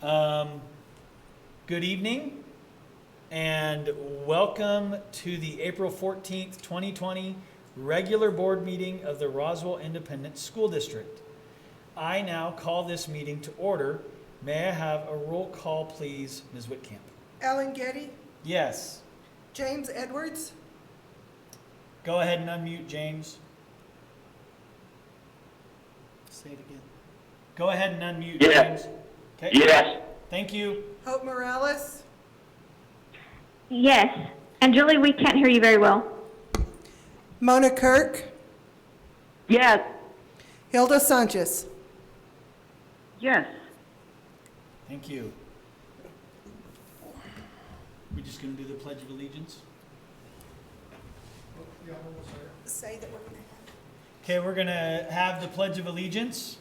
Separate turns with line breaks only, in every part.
Good evening and welcome to the April 14th, 2020 regular board meeting of the Roswell Independent School District. I now call this meeting to order. May I have a roll call, please, Ms. Whitcamp?
Ellen Getty,
Yes.
James Edwards,
Go ahead and unmute, James.
say it again,
Go ahead and unmute,
Yeah.
James. Okay.
Yes.
Thank you.
Hope Morales,
Yes. And Julie, we can't hear you very well.
Mona Kirk,
Yes.
Hilda Sanchez.
Yes.
Thank you. We're just going to do the Pledge of Allegiance.
Say that we're going to
Okay, we're going to have the Pledge of Allegiance.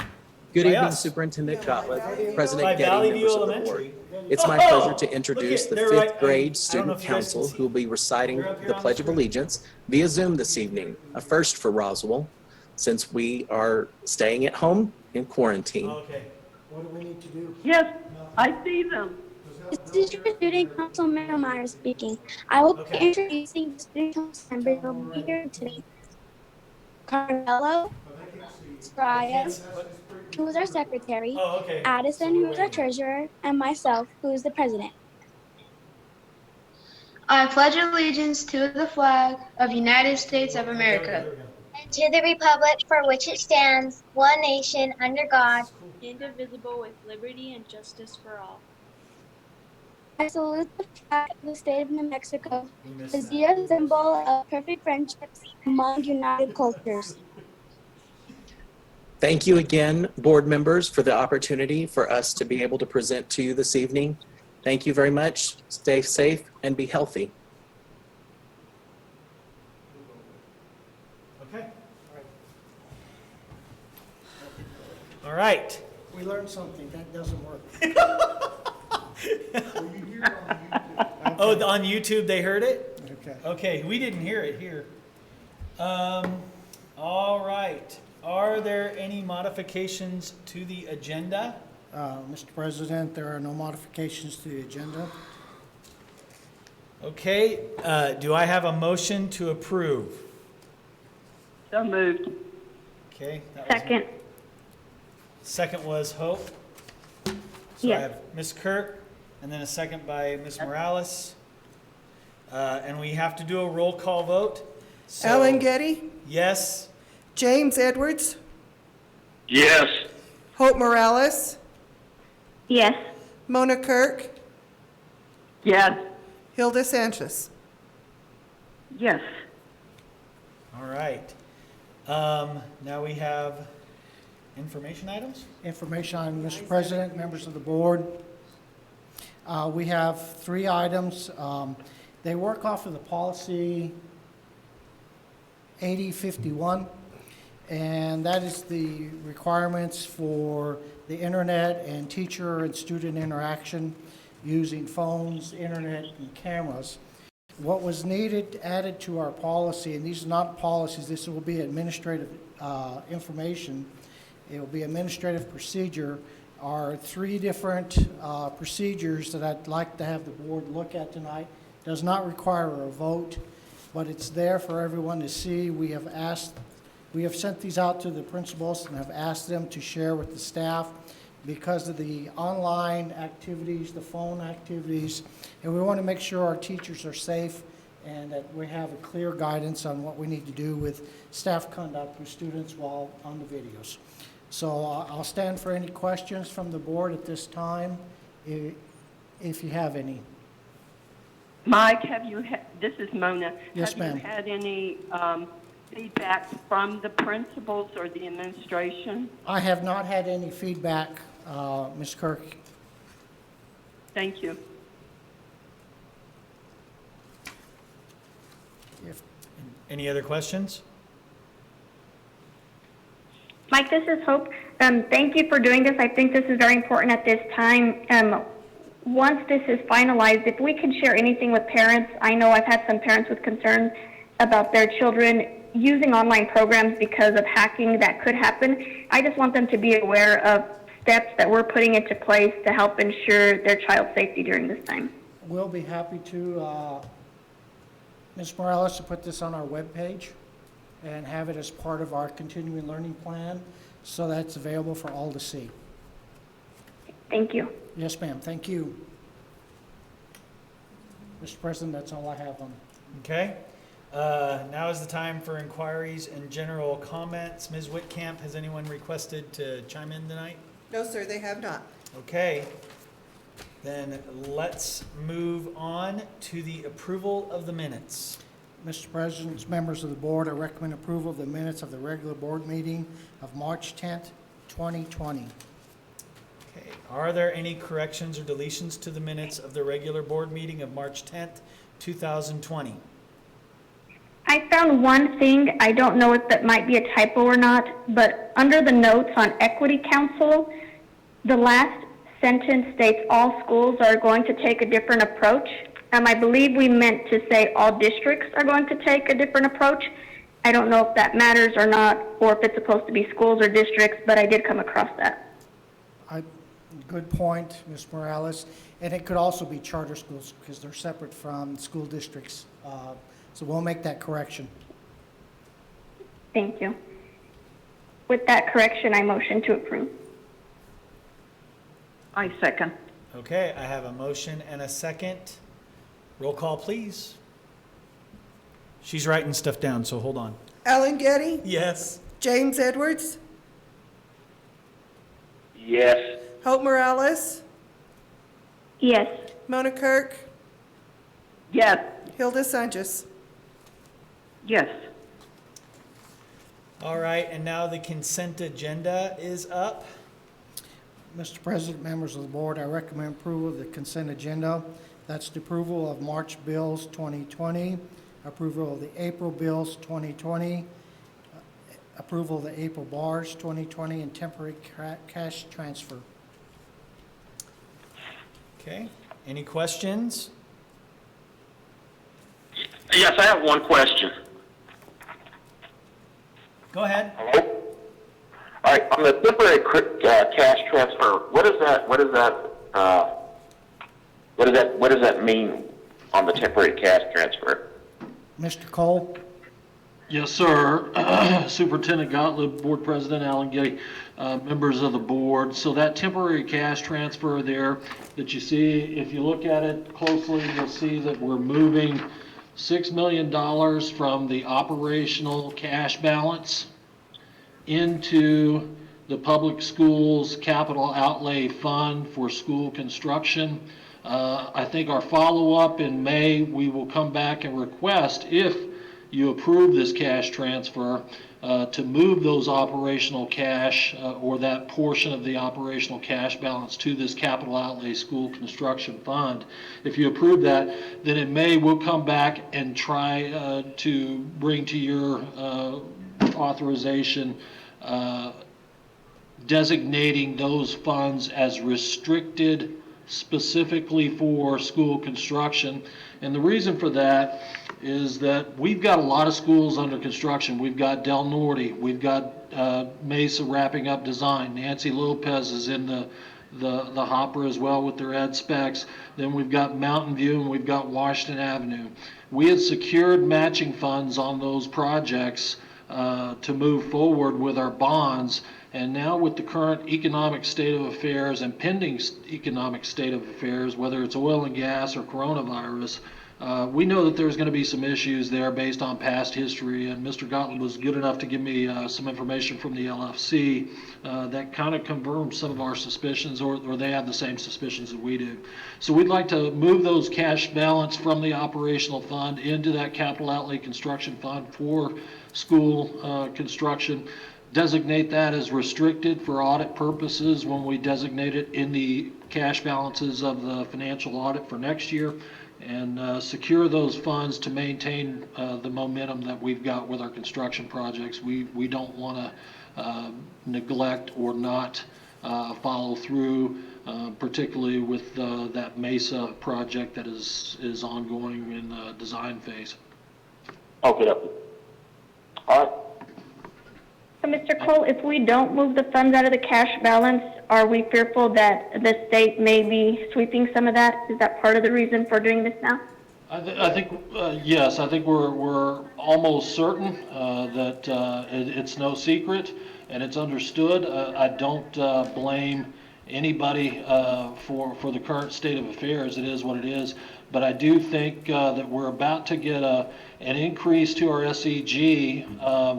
Good
By
evening,
us.
Superintendent
Yeah, by
Gottlieb,
Valley View.
President
By
Getty,
Valley
members
View
of the
Elementary.
board. It's my
Oh,
pleasure to
look
introduce
at-
the
they're
fifth
right-
grade
I don't know
student
if you guys can
council
see.
who will be reciting
They're up here
the
on
Pledge
the
of
screen.
Allegiance via Zoom this evening, a first for Roswell, since we are staying at home in quarantine.
Okay.
What do we need to do?
Yes, I see them.
This is your student council member Meyer speaking. I will
Okay.
be introducing the student council members who will be here today. Carmelo, Soraya, who is our secretary,
Oh, okay.
Addison, who is our treasurer, and myself, who is the president.
I pledge allegiance to the flag of the United States of America
There we go.
and to the republic for which it stands, one nation, under God.
Indivisible with liberty and justice for all.
I salute the flag of the state of New Mexico,
We missed
the
that.
dear symbol of perfect friendships among united cultures.
Thank you again, board members, for the opportunity for us to be able to present to you this evening. Thank you very much. Stay safe and be healthy.
Okay. All right.
We learned something, that doesn't work.
Oh, on YouTube they heard it?
Okay.
Okay, we didn't hear it here. All right. Are there any modifications to the agenda?
Mr. President, there are no modifications to the agenda.
Okay, do I have a motion to approve?
So moved.
Okay. that was-
Second.
Second was Hope. So I
Yes.
have Ms. Kirk, and then a second by Ms. Morales. And we have to do a roll call vote. So,
Ellen Getty,
yes.
James Edwards,
Yes.
Hope Morales,
Yes.
Mona Kirk,
Yes.
Hilda Sanchez.
Yes.
All right. Now we have information items.
Information on Mr. President, members of the board. We have 3 items. They work off of the policy 8051, and that is the requirements for the internet and teacher and student interaction using phones, internet, and cameras. What was needed, added to our policy, and these are not policies, this will be administrative information. It will be administrative procedure, are 3 different procedures that I'd like to have the board look at tonight. Does not require a vote, but it's there for everyone to see. We have sent these out to the principals and have asked them to share with the staff because of the online activities, the phone activities, and we want to make sure our teachers are safe and that we have a clear guidance on what we need to do with staff conduct with students while on the videos. So I'll stand for any questions from the board at this time, if you have any.
Mike, this is Mona.
Yes,
Have
ma'am.
you had any feedback from the principals or the administration?
I have not had any feedback, Ms. Kirk.
Thank you.
Any other questions?
Mike, this is Hope. Thank you for doing this. I think this is very important at this time. Once this is finalized, if we can share anything with parents, I know I've had some parents with concerns about their children using online programs because of hacking that could happen. I just want them to be aware of steps that we're putting into place to help ensure their child's safety during this time.
We'll be happy to, Ms. Morales, to put this on our webpage and have it as part of our continuing learning plan so that it's available for all to see.
Thank you.
Yes, ma'am, thank you. Mr. President, that's all I have on.
Okay. Now is the time for inquiries and general comments. Ms. Whitcamp, has anyone requested to chime in tonight?
No, sir, they have not.
Okay. Then let's move on to the approval of the minutes.
Mr. President, members of the board, I recommend approval of the minutes of the regular board meeting of March 10th, 2020.
Okay. Are there any corrections or deletions to the minutes of the regular board meeting of March 10th, 2020?
I found one thing, I don't know if that might be a typo or not, but under the notes on Equity Council, the last sentence states all schools are going to take a different approach. I believe we meant to say all districts are going to take a different approach. I don't know if that matters or not, or if it's supposed to be schools or districts, but I did come across that.
Good point, Ms. Morales. And it could also be charter schools because they're separate from school districts. So we'll make that correction.
Thank you. With that correction, I motion to approve.
I second.
Okay, I have a motion and a second. Roll call, please. She's writing stuff down, so hold on.
Alan Getty,
Yes.
James Edwards,
Yes.
Hope Morales,
Yes.
Mona Kirk,
Yes.
Hilda Sanchez.
Yes.
All right, and now the consent agenda is up.
Mr. President, members of the board, I recommend approval of the consent agenda. That's the approval of March bills 2020, approval of the April bills 2020, approval of the April bars 2020, and temporary cash transfer.
Okay, any questions?
Yes, I have one question.
Go ahead.
Hello? All right, on the temporary cash transfer, what does that mean on the temporary cash transfer?
Mr. Cole?
Yes, sir. Superintendent Gottlieb, Board President Alan Getty, members of the board. So that temporary cash transfer there that you see, if you look at it closely, you'll see that we're moving $6 million from the operational cash balance into the public schools capital outlay fund for school construction. I think our follow-up in May, we will come back and request, if you approve this cash transfer, to move those operational cash or that portion of the operational cash balance to this capital outlay school construction fund. If you approve that, then in May we'll come back and try to bring to your authorization designating those funds as restricted specifically for school construction. And the reason for that is that we've got a lot of schools under construction. We've got Del Norte, we've got Mesa wrapping up design. Nancy Lopez is in the hopper as well with their ed specs. Then we've got Mountain View and we've got Washington Avenue. We had secured matching funds on those projects to move forward with our bonds. And now with the current economic state of affairs and pending economic state of affairs, whether it's oil and gas or coronavirus, we know that there's going to be some issues there based on past history, and Mr. Gottlieb was good enough to give me some information from the LFC that kind of confirms some of our suspicions, or they have the same suspicions that we do. So we'd like to move those cash balance from the operational fund into that capital outlay construction fund for school construction, designate that as restricted for audit purposes when we designate it in the cash balances of the financial audit for next year, and secure those funds to maintain the momentum that we've got with our construction projects. We don't want to neglect or not follow through, particularly with that Mesa project that is ongoing in the design phase.
Okay. All right.
So, Mr. Cole, if we don't move the funds out of the cash balance, are we fearful that the state may be sweeping some of that? Is that part of the reason for doing this now?
I think, yes, I think we're almost certain that it's no secret and it's understood. I don't blame anybody for the current state of affairs. It is what it is. But I do think that we're about to get an increase to our SEG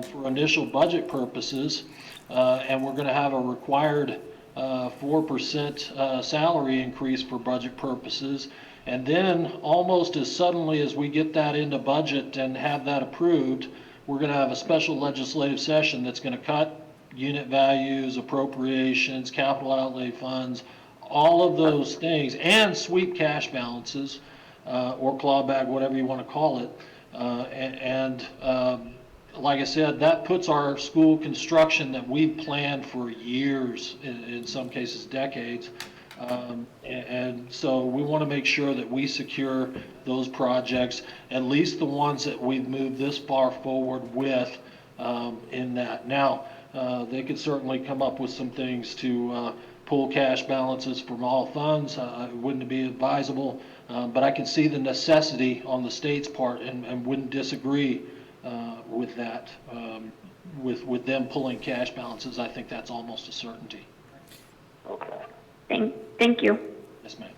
for initial budget purposes, and we're going to have a required 4% salary increase for budget purposes. And then almost as suddenly as we get that into budget and have that approved, we're going to have a special legislative session that's going to cut unit values, appropriations, capital outlay funds, all of those things, and sweep cash balances or clawback, whatever you want to call it. Like I said, that puts our school construction that we've planned for years, in some cases decades, and so we want to make sure that we secure those projects, at least the ones that we've moved this far forward with in that. Now, they could certainly come up with some things to pull cash balances from all funds. It wouldn't be advisable, but I can see the necessity on the state's part and wouldn't disagree with that, with them pulling cash balances. I think that's almost a certainty.
Okay.
Thank you.
Yes, ma'am.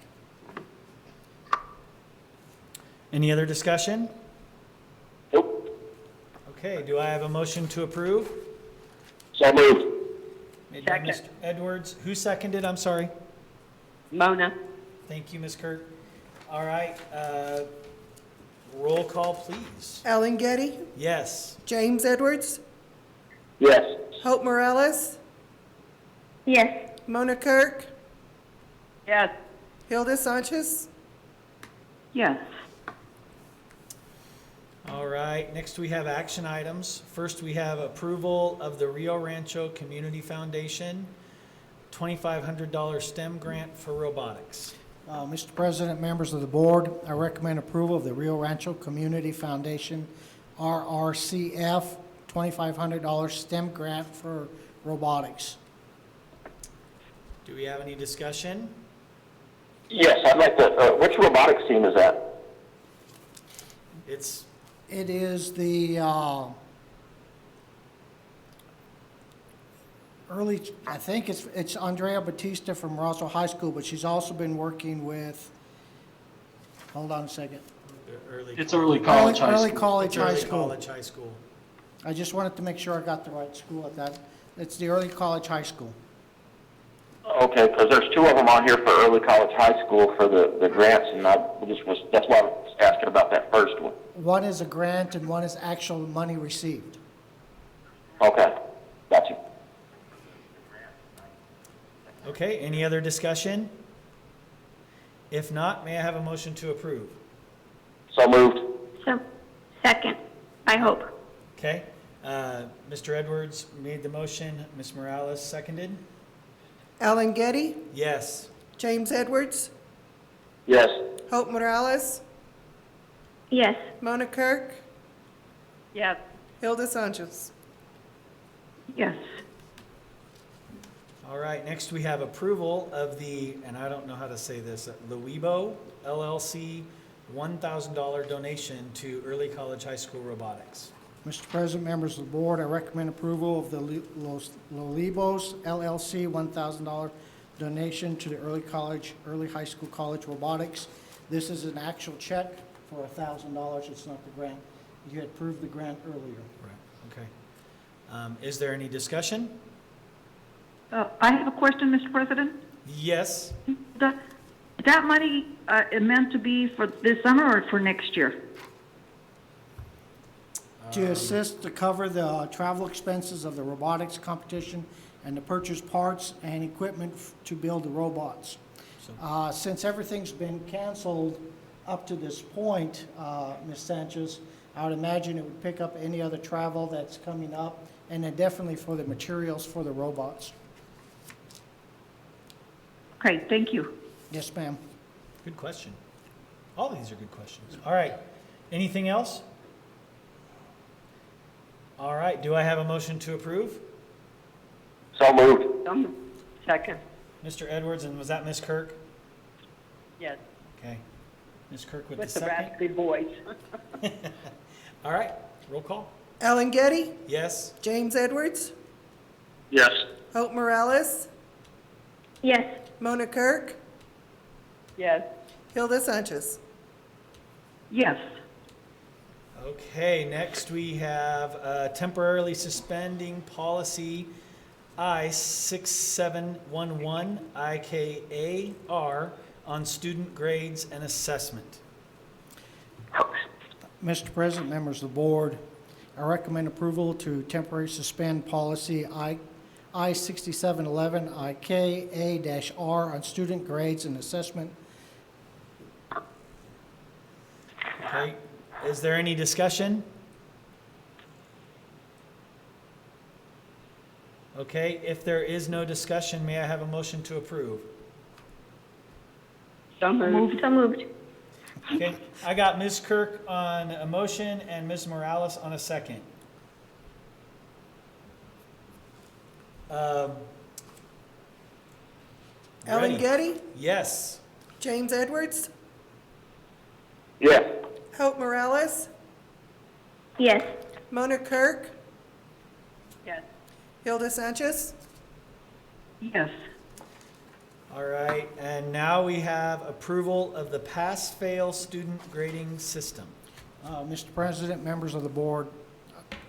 Any other discussion?
Nope.
Okay, do I have a motion to approve?
So moved.
Made by Mr. Edwards. Who seconded? I'm sorry.
Mona.
Thank you, Ms. Kirk. All right, roll call, please.
Ellen Getty,
Yes.
James Edwards,
Yes.
Hope Morales,
Yes.
Mona Kirk,
Yes.
Hilda Sanchez,
Yes.
All right, next we have action items. First, we have approval of the Rio Rancho Community Foundation $2,500 STEM grant for robotics.
Mr. President, members of the board, I recommend approval of the Rio Rancho Community Foundation RRCF $2,500 STEM grant for robotics.
Do we have any discussion?
Yes, I'd like to, which robotics team is that?
It is the I think it's Andrea Batista from Roswell High School, but she's also been working with, hold on a second.
It's early college high school.
Early college high
Early
school.
college high school.
I just wanted to make sure I got the right school at that. It's the early college high school.
Okay, because there's two of them on here for early college high school for the grants, and that's why I was asking about that first one.
One is a grant and one is actual money received.
Okay, gotcha.
Okay, any other discussion? If not, may I have a motion to approve?
So moved.
So, second, I hope.
Okay, Mr. Edwards made the motion, Ms. Morales seconded?
Ellen Getty,
Yes.
James Edwards,
Yes.
Hope Morales,
Yes.
Mona Kirk,
Yes.
Hilda Sanchez.
Yes.
All right, next we have approval of the, and I don't know how to say this, Luibo LLC $1,000 donation to early college high school robotics.
Mr. President, members of the board, I recommend approval of the Lolibos LLC $1,000 donation to the early high school college robotics. This is an actual check for $1,000. It's not the grant. You had approved the grant earlier.
Right, okay. Is there any discussion?
I have a question, Mr. President.
Yes.
Is that money meant to be for this summer or for next year?
To assist to cover the travel expenses of the robotics competition and to purchase parts and equipment to build the robots. Since everything's been canceled up to this point, Ms. Sanchez, I would imagine it would pick up any other travel that's coming up, and then definitely for the materials for the robots.
Okay, thank you.
Yes, ma'am.
Good question. All these are good questions. All right, anything else? All right, do I have a motion to approve?
So moved.
Second.
Mr. Edwards, and was that Ms. Kirk?
Yes.
Okay. Ms. Kirk with
With
the
the
second.
raspy voice.
All right, roll call.
Ellen Getty,
Yes?
James Edwards,
Yes.
Hope Morales,
Yes.
Mona Kirk,
Yes.
Hilda Sanchez.
Yes.
Okay, next we have temporarily suspending policy I-6711, IKAR, on student grades and assessment.
Mr. President, members of the board, I recommend approval to temporarily suspend policy I-6711, IKA-R on student grades and assessment.
Okay, is there any discussion? Okay, if there is no discussion, may I have a motion to approve?
So moved.
So moved.
Okay, I got Ms. Kirk on a motion and Ms. Morales on a second.
Ellen
Ready?
Getty,
Yes.
James Edwards,
Yes.
Hope Morales,
Yes.
Mona Kirk,
Yes.
Hilda Sanchez.
Yes.
All right, and now we have approval of the pass-fail student grading system.
Mr. President, members of the board,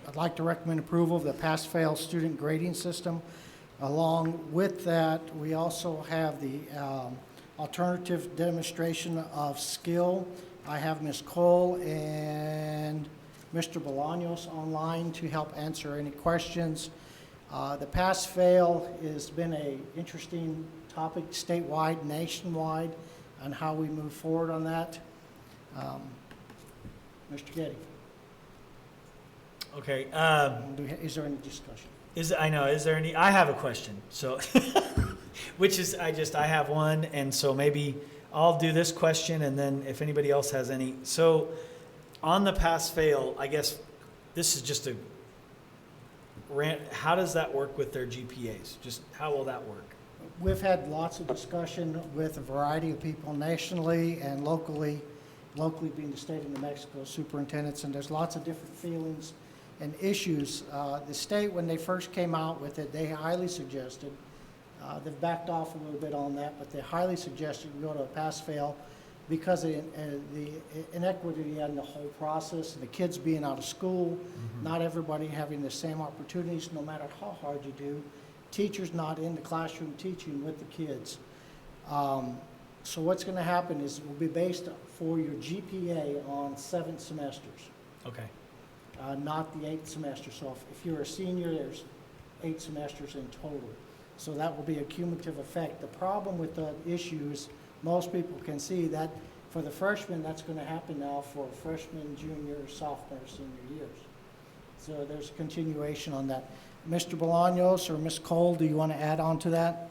I'd like to recommend approval of the pass-fail student grading system. Along with that, we also have the alternative demonstration of skill. I have Ms. Cole and Mr. Bolaños online to help answer any questions. The pass-fail has been an interesting topic statewide, nationwide, on how we move forward on that. Mr. Getty,
Okay,
is there any discussion?
is there any, I have a question, so, which is, I have one, and so maybe I'll do this question, and then if anybody else has any. So, on the pass-fail, I guess, this is just a rant, how does that work with their GPAs? Just, how will that work?
We've had lots of discussion with a variety of people nationally and locally being the state of New Mexico superintendents, and there's lots of different feelings and issues. The state, when they first came out with it, they highly suggested, they've backed off a little bit on that, but they highly suggested we go to a pass-fail because of the inequity in the whole process, and the kids being out of school, not everybody having the same opportunities no matter how hard you do, teachers not in the classroom teaching with the kids. So what's going to happen is it will be based for your GPA on 7 semesters,
Okay.
not the 8th semester. So if you're a senior, there's 8 semesters in total. So that will be a cumulative effect. The problem with the issue is most people can see that for the freshmen, that's going to happen now for freshman, junior, sophomore, senior years. So there's a continuation on that. Mr. Bolaños or Ms. Cole, do you want to add on to that?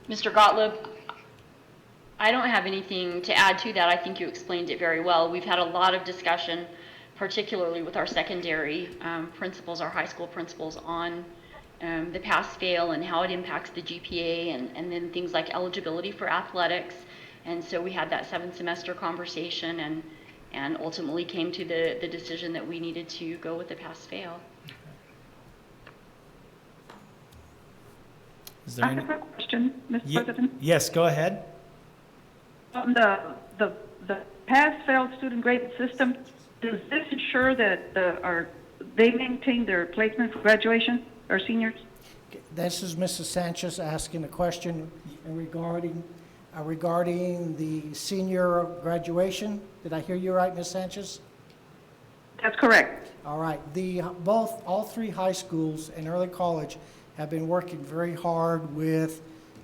Mr. Gottlieb, I don't have anything to add to that. I think you explained it very well. We've had a lot of discussion, particularly with our secondary principals, our high school principals, on the pass-fail and how it impacts the GPA, and then things like eligibility for athletics. And so we had that 7-semester conversation and ultimately came to the decision that we needed to go with the pass-fail.
Is there
I
any?
have a question, Mr. President.
Yes, go ahead.
On the pass-fail student grading system, does this ensure that they maintain their placement for graduation, or seniors?
This is Mrs. Sanchez asking a question regarding the senior graduation. Did I hear you right, Ms. Sanchez?
That's correct.
All right. All 3 high schools and early college have been working very hard with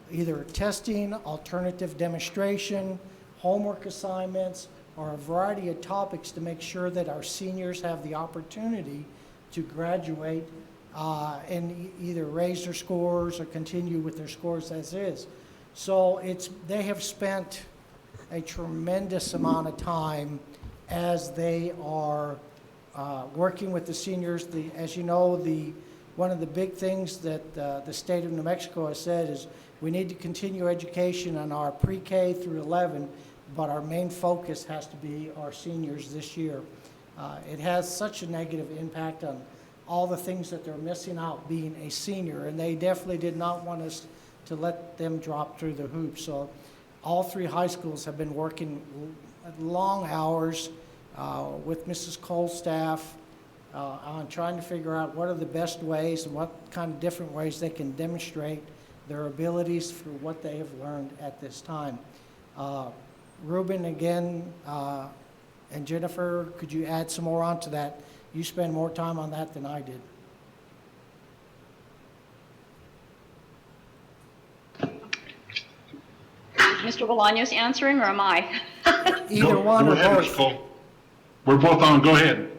either testing, alternative demonstration, homework assignments, or a variety of topics to make sure that our seniors have the opportunity to graduate and either raise their scores or continue with their scores as is. So they have spent a tremendous amount of time as they are working with the seniors. As you know, one of the big things that the state of New Mexico has said is we need to continue education on our pre-K through 11, but our main focus has to be our seniors this year. It has such a negative impact on all the things that they're missing out being a senior, and they definitely did not want us to let them drop through the hoops. So all 3 high schools have been working long hours with Mrs. Cole's staff on trying to figure out what are the best ways and what kind of different ways they can demonstrate their abilities for what they have learned at this time. Ruben, again, and Jennifer, could you add some more onto that? You spend more time on that than I did.
Mr. Bolaños answering, or am I?
Either one
go
or
ahead,
both.
Ms. Cole. We're both on. Go ahead.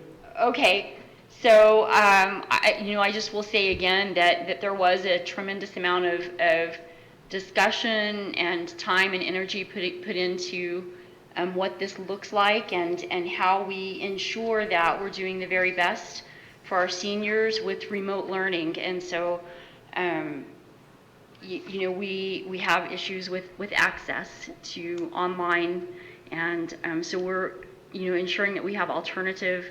Okay, so I just will say again that there was a tremendous amount of discussion and time and energy put into what this looks like and how we ensure that we're doing the very best for our seniors with remote learning. And so, we have issues with access to online, and so we're ensuring that we have alternative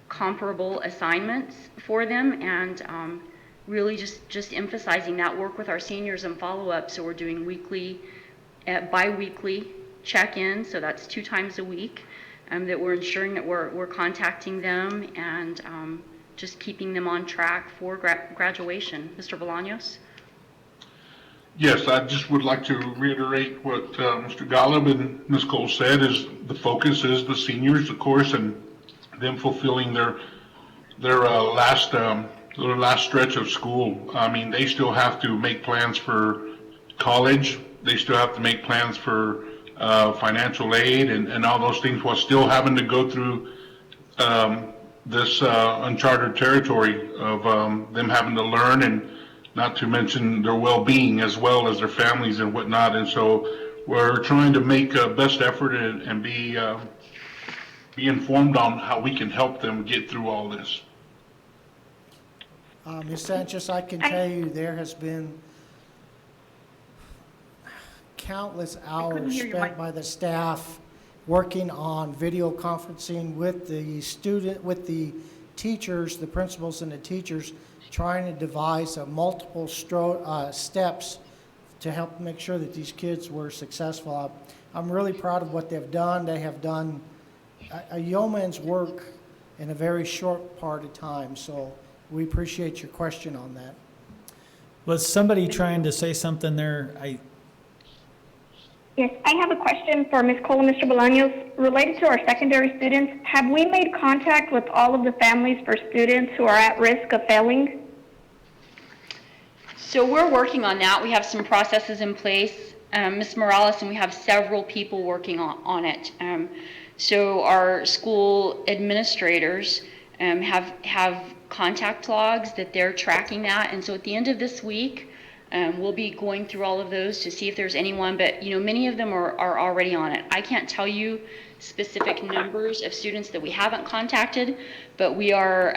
comparable assignments for them, and really just emphasizing that work with our seniors and follow-up. So we're doing weekly, bi-weekly check-in, so that's 2 times a week, that we're ensuring that we're contacting them and just keeping them on track for graduation. Mr. Bolaños?
Yes, I just would like to reiterate what Mr. Golub and Ms. Cole said, is the focus is the seniors, of course, and them fulfilling their last stretch of school. I mean, they still have to make plans for college. They still have to make plans for financial aid and all those things, while still having to go through this uncharted territory of them having to learn, and not to mention their well-being as well as their families and whatnot. And so we're trying to make a best effort and be informed on how we can help them get through all this.
Ms. Sanchez, I can tell you there has been countless hours spent by the staff working on video conferencing with the teachers, the principals and the teachers, trying to devise multiple steps to help make sure that these kids were successful. I'm really proud of what they've done. They have done a yeoman's work in a very short part of time, so we appreciate your question on that.
Was somebody trying to say something there?
Yes, I have a question for Ms. Cole and Mr. Bolaños related to our secondary students. Have we made contact with all of the families for students who are at risk of failing?
So we're working on that. We have some processes in place, Ms. Morales, and we have several people working on it. So our school administrators have contact logs that they're tracking that, and so at the end of this week, we'll be going through all of those to see if there's anyone, but many of them are already on it. I can't tell you specific numbers of students that we haven't contacted, but we are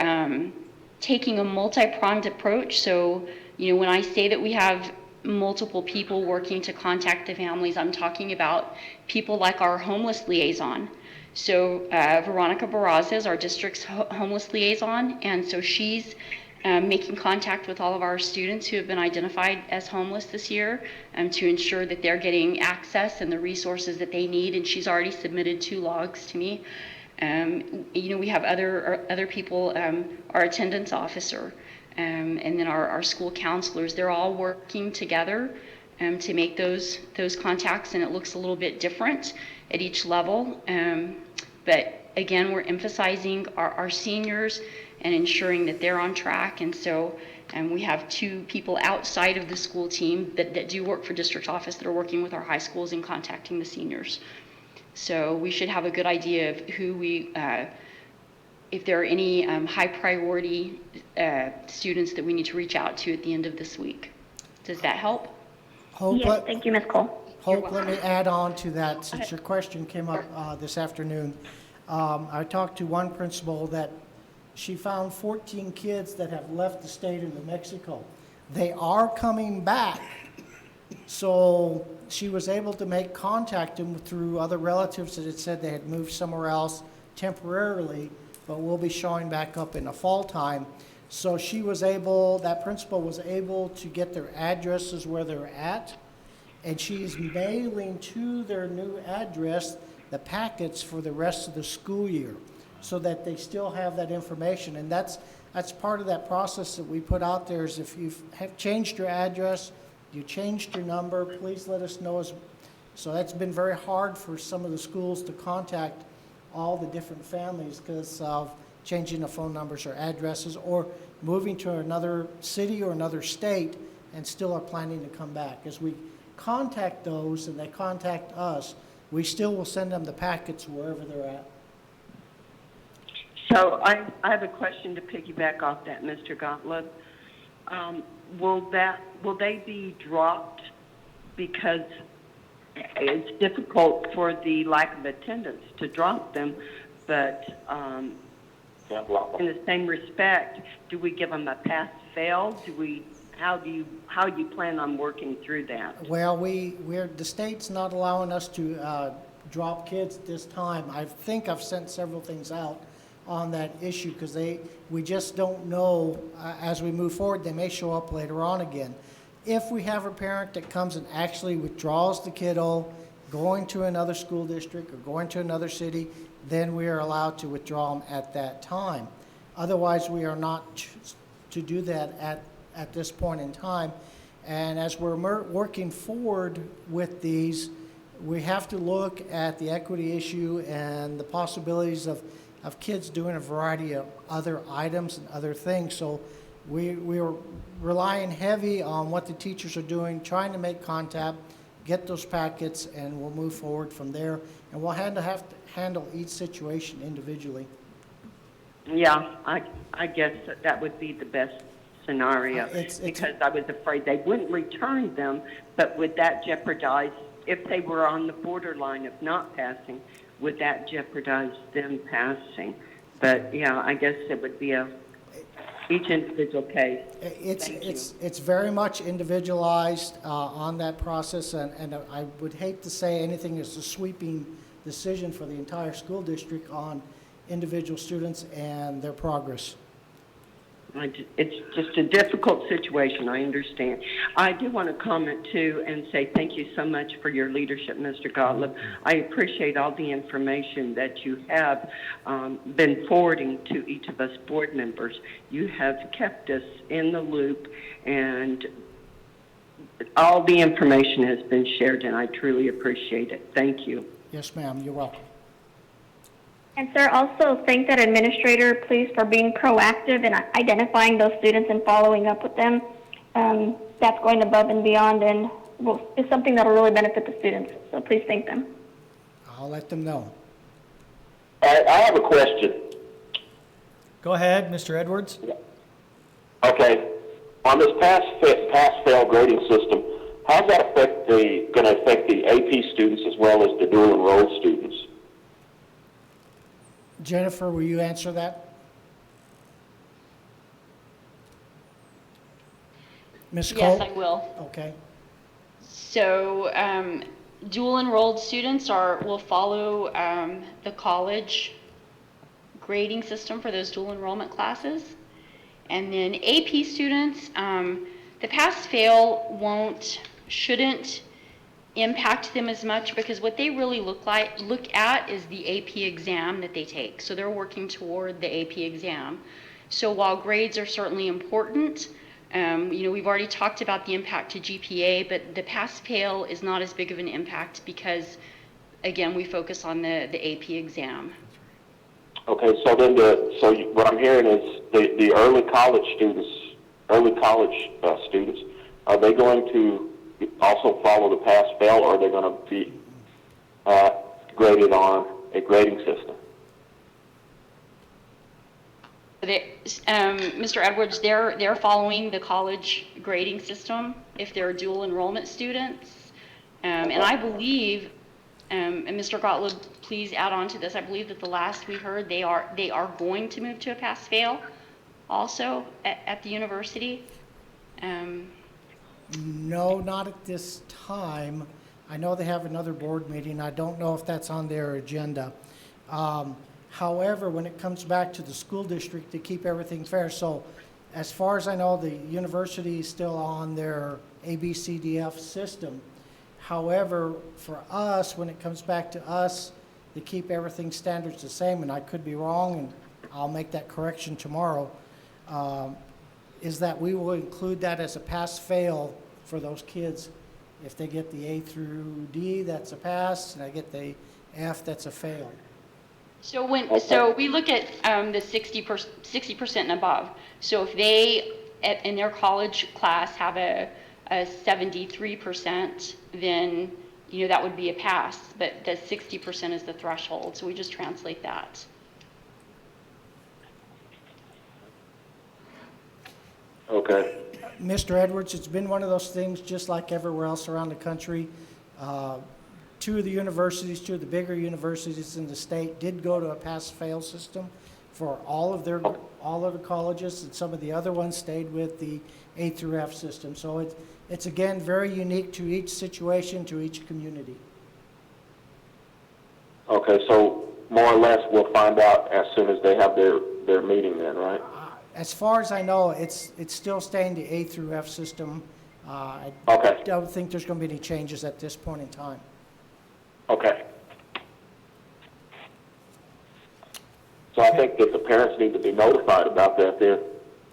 taking a multi-pronged approach. So when I say that we have multiple people working to contact the families, I'm talking about people like our homeless liaison. So Veronica Barraza is our district's homeless liaison, and so she's making contact with all of our students who have been identified as homeless this year to ensure that they're getting access and the resources that they need, and she's already submitted 2 logs to me. We have other people, our attendance officer, and then our school counselors. They're all working together to make those contacts, and it looks a little bit different at each level. But again, we're emphasizing our seniors and ensuring that they're on track. And so we have 2 people outside of the school team that do work for district office that are working with our high schools and contacting the seniors. So we should have a good idea of who if there are any high priority students that we need to reach out to at the end of this week. Does that help?
Yes, thank you, Ms. Cole.
Hope, let me add on to that, since your question came up this afternoon. I talked to one principal that she found 14 kids that have left the state of New Mexico. They are coming back. So she was able to make contact through other relatives that had said they had moved somewhere else temporarily, but will be showing back up in the fall time. So she was able, that principal was able to get their addresses where they're at, and she's mailing to their new address the packets for the rest of the school year so that they still have that information. And that's part of that process that we put out there is if you have changed your address, you changed your number, please let us know. So that's been very hard for some of the schools to contact all the different families because of changing the phone numbers or addresses or moving to another city or another state and still are planning to come back. As we contact those and they contact us, we still will send them the packets wherever they're at.
So I have a question to piggyback off that, Mr. Gottlieb. Will they be dropped because it's difficult for the lack of attendance to drop them, but in the same respect, do we give them a pass-fail? How do you plan on working through that?
Well, the state's not allowing us to drop kids at this time. I think I've sent several things out on that issue because we just don't know as we move forward. They may show up later on again. If we have a parent that comes and actually withdraws the kiddo, going to another school district or going to another city, then we are allowed to withdraw them at that time. Otherwise, we are not to do that at this point in time. And as we're working forward with these, we have to look at the equity issue and the possibilities of kids doing a variety of other items and other things. So we are relying heavy on what the teachers are doing, trying to make contact, get those packets, and we'll move forward from there. And we'll have to handle each situation individually.
Yeah, I guess that would be the best scenario because I was afraid they wouldn't return them, but would that jeopardize, if they were on the borderline of not passing, would that jeopardize them passing? But yeah, I guess it would be each individual case.
It's very much individualized on that process, and I would hate to say anything is a sweeping decision for the entire school district on individual students and their progress.
It's just a difficult situation, I understand. I do want to comment too and say thank you so much for your leadership, Mr. Gottlieb. I appreciate all the information that you have been forwarding to each of us board members. You have kept us in the loop and all the information has been shared and I truly appreciate it. Thank you.
Yes, ma'am, you're welcome.
And sir, also thank that administrator, please, for being proactive in identifying those students and following up with them. That's going above and beyond and is something that will really benefit the students. So please thank them.
I'll let them know.
I have a question.
Go ahead, Mr. Edwards.
Okay. On this pass-fail grading system, how's that going to affect the AP students as well as the dual enrolled students?
Jennifer, will you answer that? Ms. Cole?
Yes, I will.
Okay.
So dual enrolled students will follow the college grading system for those dual enrollment classes. And then AP students, the pass-fail shouldn't impact them as much because what they really look at is the AP exam that they take. So they're working toward the AP exam. So while grades are certainly important, we've already talked about the impact to GPA, but the pass-fail is not as big of an impact because, again, we focus on the AP exam.
Okay, so then what I'm hearing is the early college students, are they going to also follow the pass-fail, or are they going to be graded on a grading system?
Mr. Edwards, they're following the college grading system if they're dual enrollment students. And I believe, and Mr. Gottlieb, please add on to this. I believe that the last we heard, they are going to move to a pass-fail also at the university.
No, not at this time. I know they have another board meeting. I don't know if that's on their agenda. However, when it comes back to the school district, to keep everything fair, so as far as I know, the university is still on their ABCDF system. However, for us, when it comes back to us, to keep everything standards the same, and I could be wrong, and I'll make that correction tomorrow, is that we will include that as a pass-fail for those kids. If they get the A through D, that's a pass, and I get the F, that's a fail.
So we look at the 60% and above. So if they in their college class have a 73%, then that would be a pass. But the 60% is the threshold. So we just translate that.
Okay.
Mr. Edwards, it's been one of those things, just like everywhere else around the country. Two of the bigger universities in the state did go to a pass-fail system for all of the colleges, and some of the other ones stayed with the A through F system. So it's again very unique to each situation, to each community.
Okay, so more or less we'll find out as soon as they have their meeting then, right?
As far as I know, it's still staying the A through F system. I don't think there's going to be any changes at this point in time.
Okay. So I think that the parents need to be notified about that then,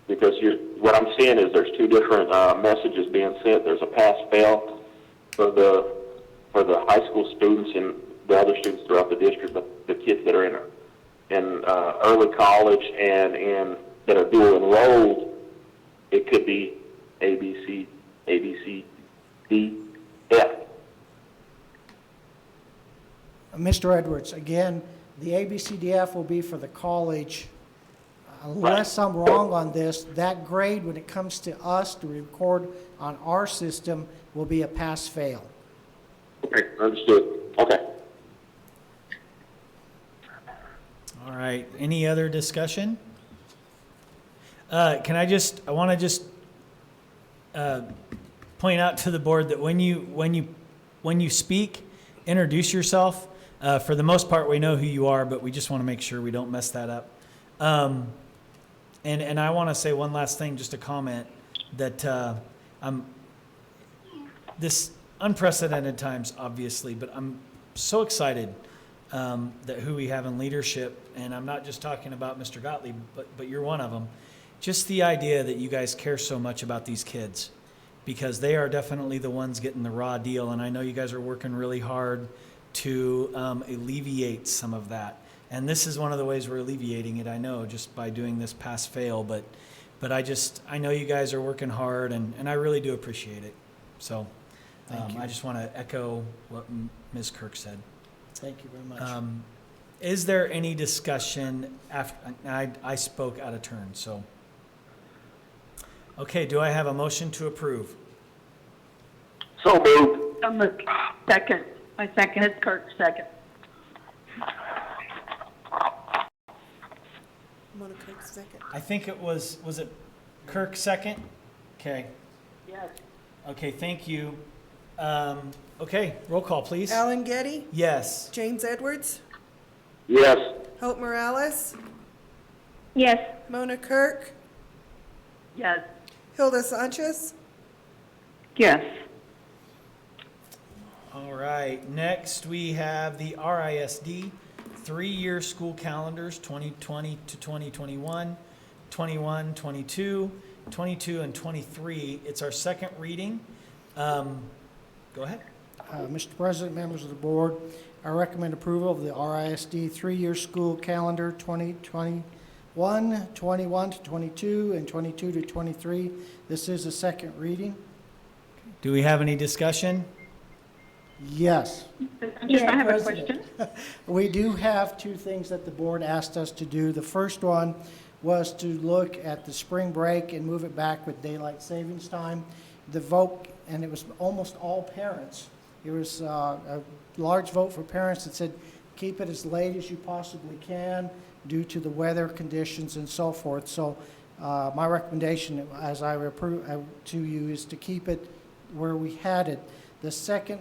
because what I'm seeing is there's two different messages being sent. There's a pass-fail for the high school students and the other students throughout the district, but the kids that are in early college and that are dual enrolled, it could be A, B, C, D, F.
Mr. Edwards, again, the ABCDF will be for the college. Unless I'm wrong on this, that grade, when it comes to us to record on our system, will be a pass-fail.
Okay, understood. Okay.
All right, any other discussion? I want to just point out to the board that when you speak, introduce yourself. For the most part, we know who you are, but we just want to make sure we don't mess that up. And I want to say one last thing, just a comment that this unprecedented times, obviously, but I'm so excited that who we have in leadership, and I'm not just talking about Mr. Gottlieb, but you're one of them. Just the idea that you guys care so much about these kids, because they are definitely the ones getting the raw deal, and I know you guys are working really hard to alleviate some of that. And this is one of the ways we're alleviating it, I know, just by doing this pass-fail, but I know you guys are working hard, and I really do appreciate it. So I just want to echo what Ms. Kirk said.
Thank you very much.
Is there any discussion after I spoke out of turn? So, okay, do I have a motion to approve?
So moved.
Second. I second it. Kirk, second.
Mona Kirk, second.
I think it was it Kirk second? Okay.
Yes.
Okay, thank you. Okay, roll call, please.
Alan Getty,
Yes.
James Edwards,
Yes.
Hope Morales,
Yes.
Mona Kirk,
Yes.
Hilda Sanchez,
Yes.
All right, next we have the RISD 3-year school calendars, 2020 to 2021, 21, 22, 22, and 23. It's our second reading. Go ahead.
Mr. President, members of the board, I recommend approval of the RISD 3-year school calendar 2021, 21 to 22, and 22 to 23. This is a second reading.
Do we have any discussion?
Yes.
I have a question.
We do have two things that the board asked us to do. The first one was to look at the spring break and move it back with daylight savings time. The vote, and it was almost all parents. It was a large vote for parents that said, keep it as late as you possibly can due to the weather conditions and so forth. So my recommendation, as I approve to you, is to keep it where we had it. The second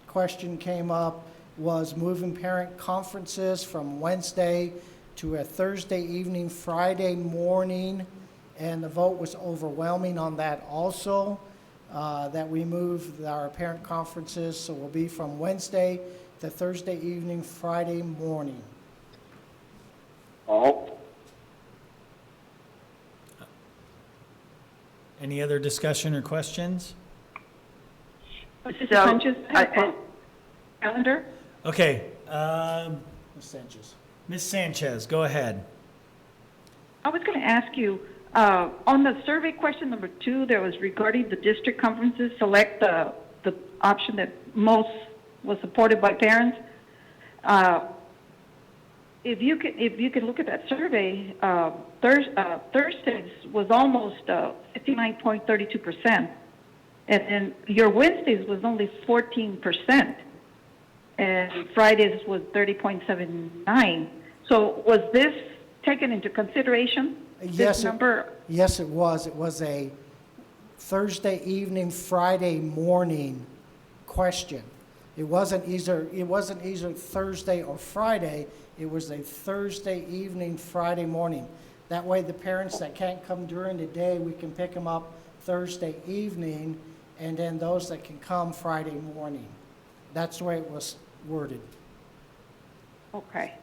question came up was moving parent conferences from Wednesday to a Thursday evening, Friday morning, and the vote was overwhelming on that also, that we move our parent conferences, so we'll be from Wednesday to Thursday evening, Friday morning.
All.
Any other discussion or questions?
Mrs. Sanchez, calendar?
Okay,
Ms. Sanchez.
Ms. Sanchez, go ahead.
I was going to ask you, on the survey question number 2, there was regarding the district conferences, select the option that most was supported by parents. If you could look at that survey, Thursdays was almost 59.32%, and then your Wednesdays was only 14%, and Fridays was 30.79. So was this taken into consideration?
Yes,
this number?
Yes, it was. It was a Thursday evening, Friday morning question. It wasn't either Thursday or Friday. It was a Thursday evening, Friday morning. That way the parents that can't come during the day, we can pick them up Thursday evening, and then those that can come Friday morning. That's the way it was worded.
Okay.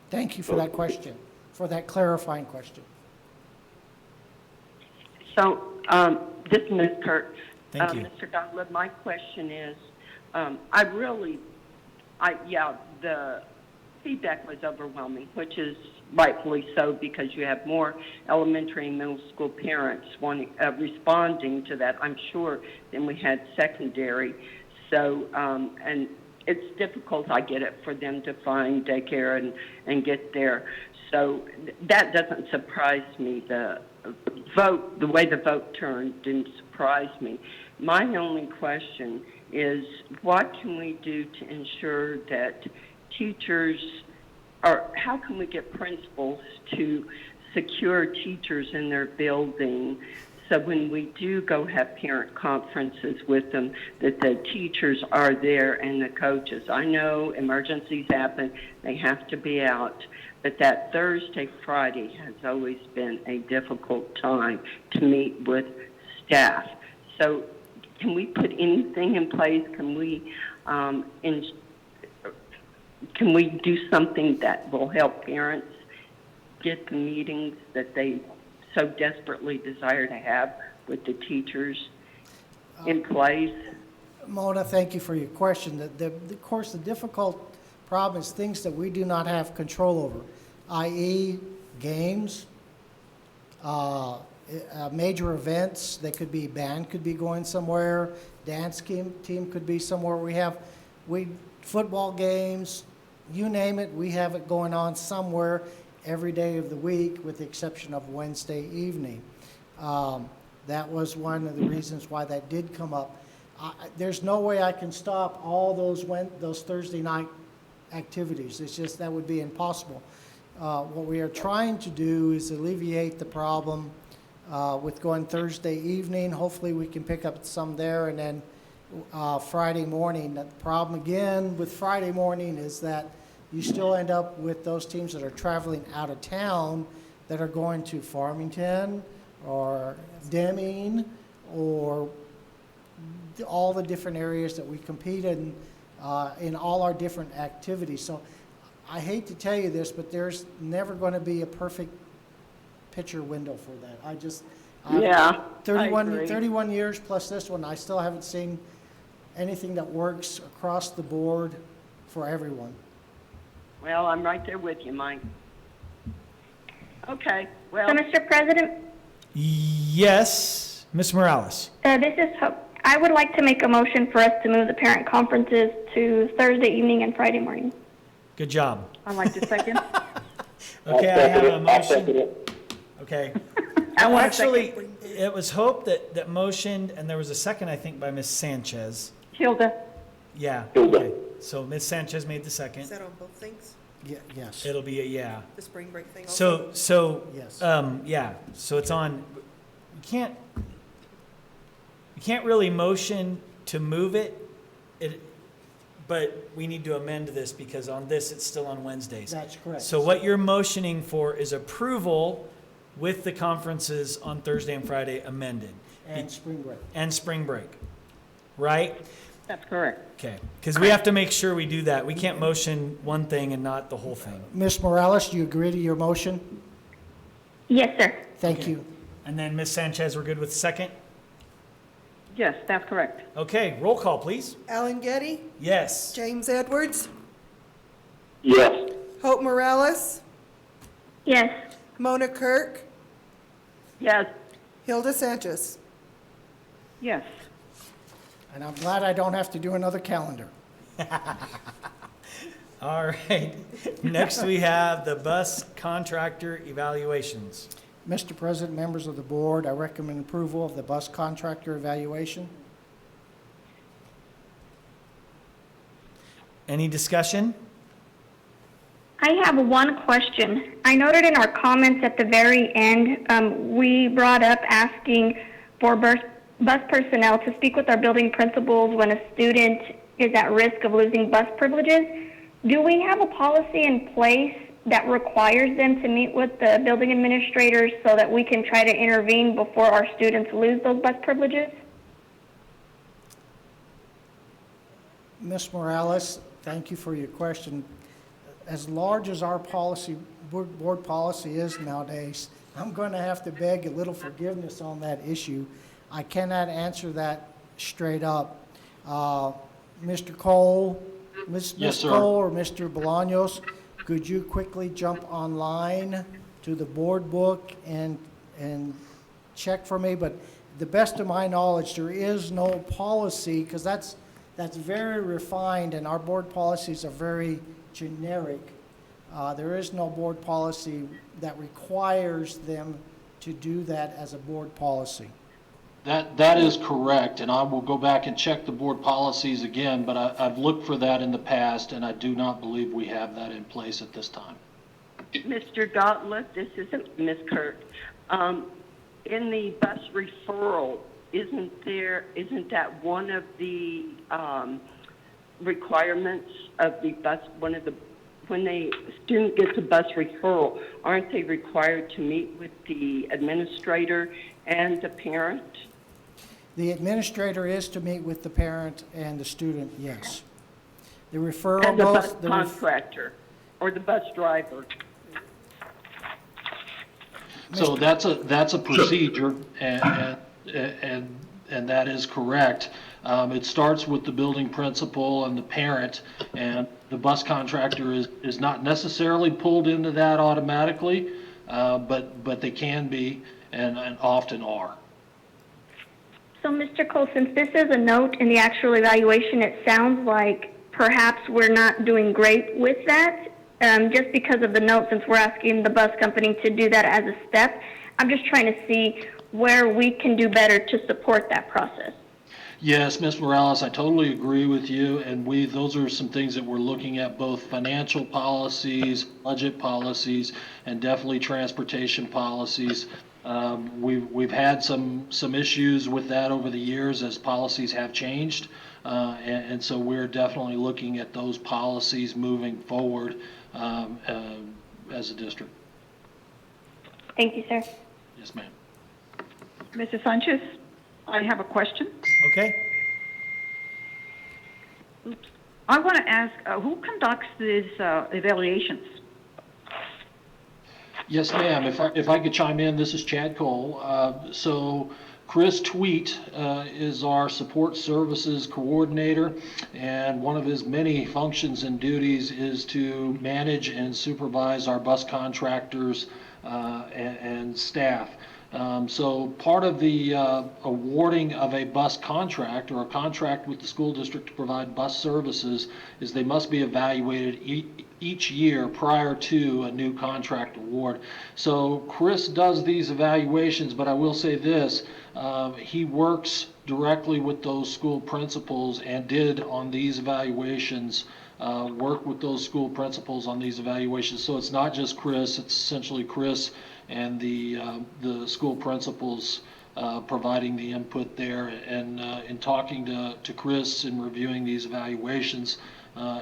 Thank you for that question, for that clarifying question.
So, this is Ms. Kirk.
Thank you.
Mr. Gottlieb, my question is, the feedback was overwhelming, which is rightfully so because you have more elementary and middle school parents responding to that, I'm sure, than we had secondary. So, and it's difficult, I get it, for them to find daycare and get there. So that doesn't surprise me. The way the vote turned didn't surprise me. My only question is, what can we do to ensure that teachers, or how can we get principals to secure teachers in their building so when we do go have parent conferences with them, that the teachers are there and the coaches? I know emergencies happen, they have to be out, but that Thursday, Friday has always been a difficult time to meet with staff. So can we put anything in place? Can we do something that will help parents get the meetings that they so desperately desire to have with the teachers in place?
Mona, thank you for your question. Of course, the difficult problem is things that we do not have control over, i.e. games, major events. They could be, band could be going somewhere, dance team could be somewhere. Football games, you name it, we have it going on somewhere every day of the week with the exception of Wednesday evening. That was one of the reasons why that did come up. There's no way I can stop all those Thursday night activities. It's just, that would be impossible. What we are trying to do is alleviate the problem with going Thursday evening. Hopefully we can pick up some there, and then Friday morning. The problem again with Friday morning is that you still end up with those teams that are traveling out of town that are going to Farmington or Deming or all the different areas that we compete in all our different activities. So I hate to tell you this, but there's never going to be a perfect picture window for that. I 31 years plus this one, I still haven't seen anything that works across the board for everyone.
Well, I'm right there with you, Mike. Okay, well.
So, Mr. President?
Yes, Ms. Morales.
This is Hope. I would like to make a motion for us to move the parent conferences to Thursday evening and Friday morning.
Good job.
I'd like to second.
Okay, I have a motion. Okay. Actually, it was Hope that motioned, and there was a second, I think, by Ms. Sanchez.
Hilda.
Yeah.
Hilda.
Okay. So Ms. Sanchez made the
Is
second.
that on both things?
Yes.
It'll be a yeah.
The spring break thing also?
Yes.
Yeah, so it's on, you can't really motion to move it, but we need to amend this because on this, it's still on Wednesdays.
That's correct.
So what you're motioning for is approval with the conferences on Thursday and Friday amended.
And spring break.
And spring break, right?
That's correct.
Okay, because we have to make sure we do that. We can't motion one thing and not the whole thing.
Ms. Morales, do you agree to your motion?
Yes, sir.
Thank
Okay.
you.
And then Ms. Sanchez, we're good with second?
Yes, that's correct.
Okay, roll call, please.
Alan Getty,
Yes.
James Edwards,
Yes.
Hope Morales,
Yes.
Mona Kirk,
Yes.
Hilda Sanchez.
Yes.
And I'm glad I don't have to do another calendar.
All right. Next, we have the bus contractor evaluations.
Mr. President, members of the board, I recommend approval of the bus contractor evaluation.
Any discussion?
I have one question. I noted in our comments at the very end, we brought up asking for bus personnel to speak with our building principals when a student is at risk of losing bus privileges. Do we have a policy in place that requires them to meet with the building administrators so that we can try to intervene before our students lose those bus privileges?
Ms. Morales, thank you for your question. As large as our policy, board policy is nowadays, I'm going to have to beg a little forgiveness on that issue. I cannot answer that straight up. Mr. Cole, Ms.
Yes, sir.
Cole or Mr. Bolaños, could you quickly jump online to the board book and check for me? But the best of my knowledge, there is no policy, because that's very refined, and our board policies are very generic. There is no board policy that requires them to do that as a board policy.
That is correct, and I will go back and check the board policies again, but I've looked for that in the past, and I do not believe we have that in place at this time.
Mr. Gottlieb, this is Ms. Kirk. In the bus referral, isn't that one of the requirements of the bus, when a student gets a bus referral, aren't they required to meet with the administrator and the parent?
The administrator is to meet with the parent and the student, yes. The referral
And the
both.
bus contractor or the bus driver?
So that's a procedure, and that is correct. It starts with the building principal and the parent, and the bus contractor is not necessarily pulled into that automatically, but they can be and often are.
So, Mr. Cole, since this is a note in the actual evaluation, it sounds like perhaps we're not doing great with that. Just because of the note, since we're asking the bus company to do that as a step, I'm just trying to see where we can do better to support that process.
Yes, Ms. Morales, I totally agree with you, and those are some things that we're looking at, both financial policies, budget policies, and definitely transportation policies. We've had some issues with that over the years as policies have changed, and so we're definitely looking at those policies moving forward as a district.
Thank you, sir.
Yes, ma'am.
Mrs. Sanchez, I have a question.
Okay.
I want to ask, who conducts these evaluations?
Yes, ma'am. If I could chime in, this is Chad Cole. So Chris Tweet is our support services coordinator, and one of his many functions and duties is to manage and supervise our bus contractors and staff. So part of the awarding of a bus contract or a contract with the school district to provide bus services is they must be evaluated each year prior to a new contract award. So Chris does these evaluations, but I will say this, he works directly with those school principals and did on these evaluations, work with those school principals on these evaluations. So it's not just Chris, it's essentially Chris and the school principals providing the input there. And in talking to Chris and reviewing these evaluations,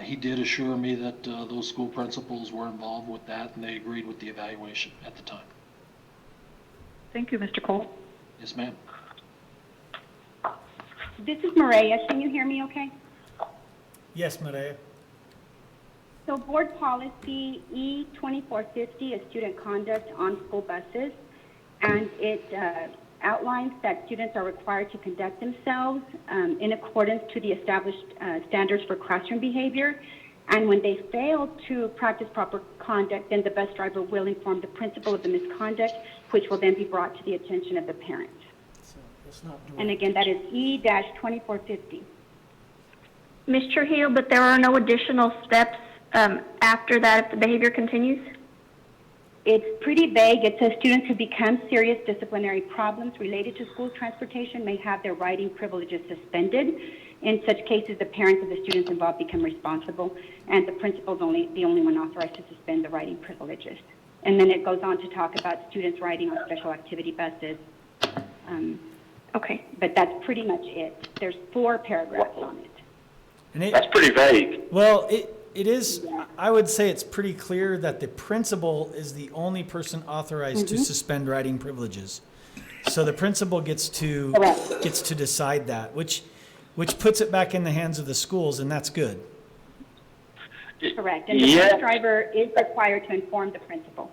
he did assure me that those school principals were involved with that and they agreed with the evaluation at the time.
Thank you, Mr. Cole.
Yes, ma'am.
This is Maria. Can you hear me okay?
Yes, Maria.
So board policy E2450 is student conduct on school buses, and it outlines that students are required to conduct themselves in accordance to the established standards for classroom behavior. And when they fail to practice proper conduct, then the bus driver will inform the principal of the misconduct, which will then be brought to the attention of the parent.
So it's not direct.
And again, that is E-2450.
Ms. Trujillo, but there are no additional steps after that if the behavior continues?
It's pretty vague. It says students who become serious disciplinary problems related to school transportation may have their riding privileges suspended. In such cases, the parents of the students involved become responsible, and the principal is the only one authorized to suspend the riding privileges. And then it goes on to talk about students riding on special activity buses.
Okay.
But that's pretty much it. There's 4 paragraphs on it.
And
That's pretty vague.
Well, it is, I would say it's pretty clear that the principal is the only person authorized to suspend riding privileges. So the principal gets to decide that, which puts it back in the hands of the schools, and that's good.
Correct. And the bus driver is required to inform the principal.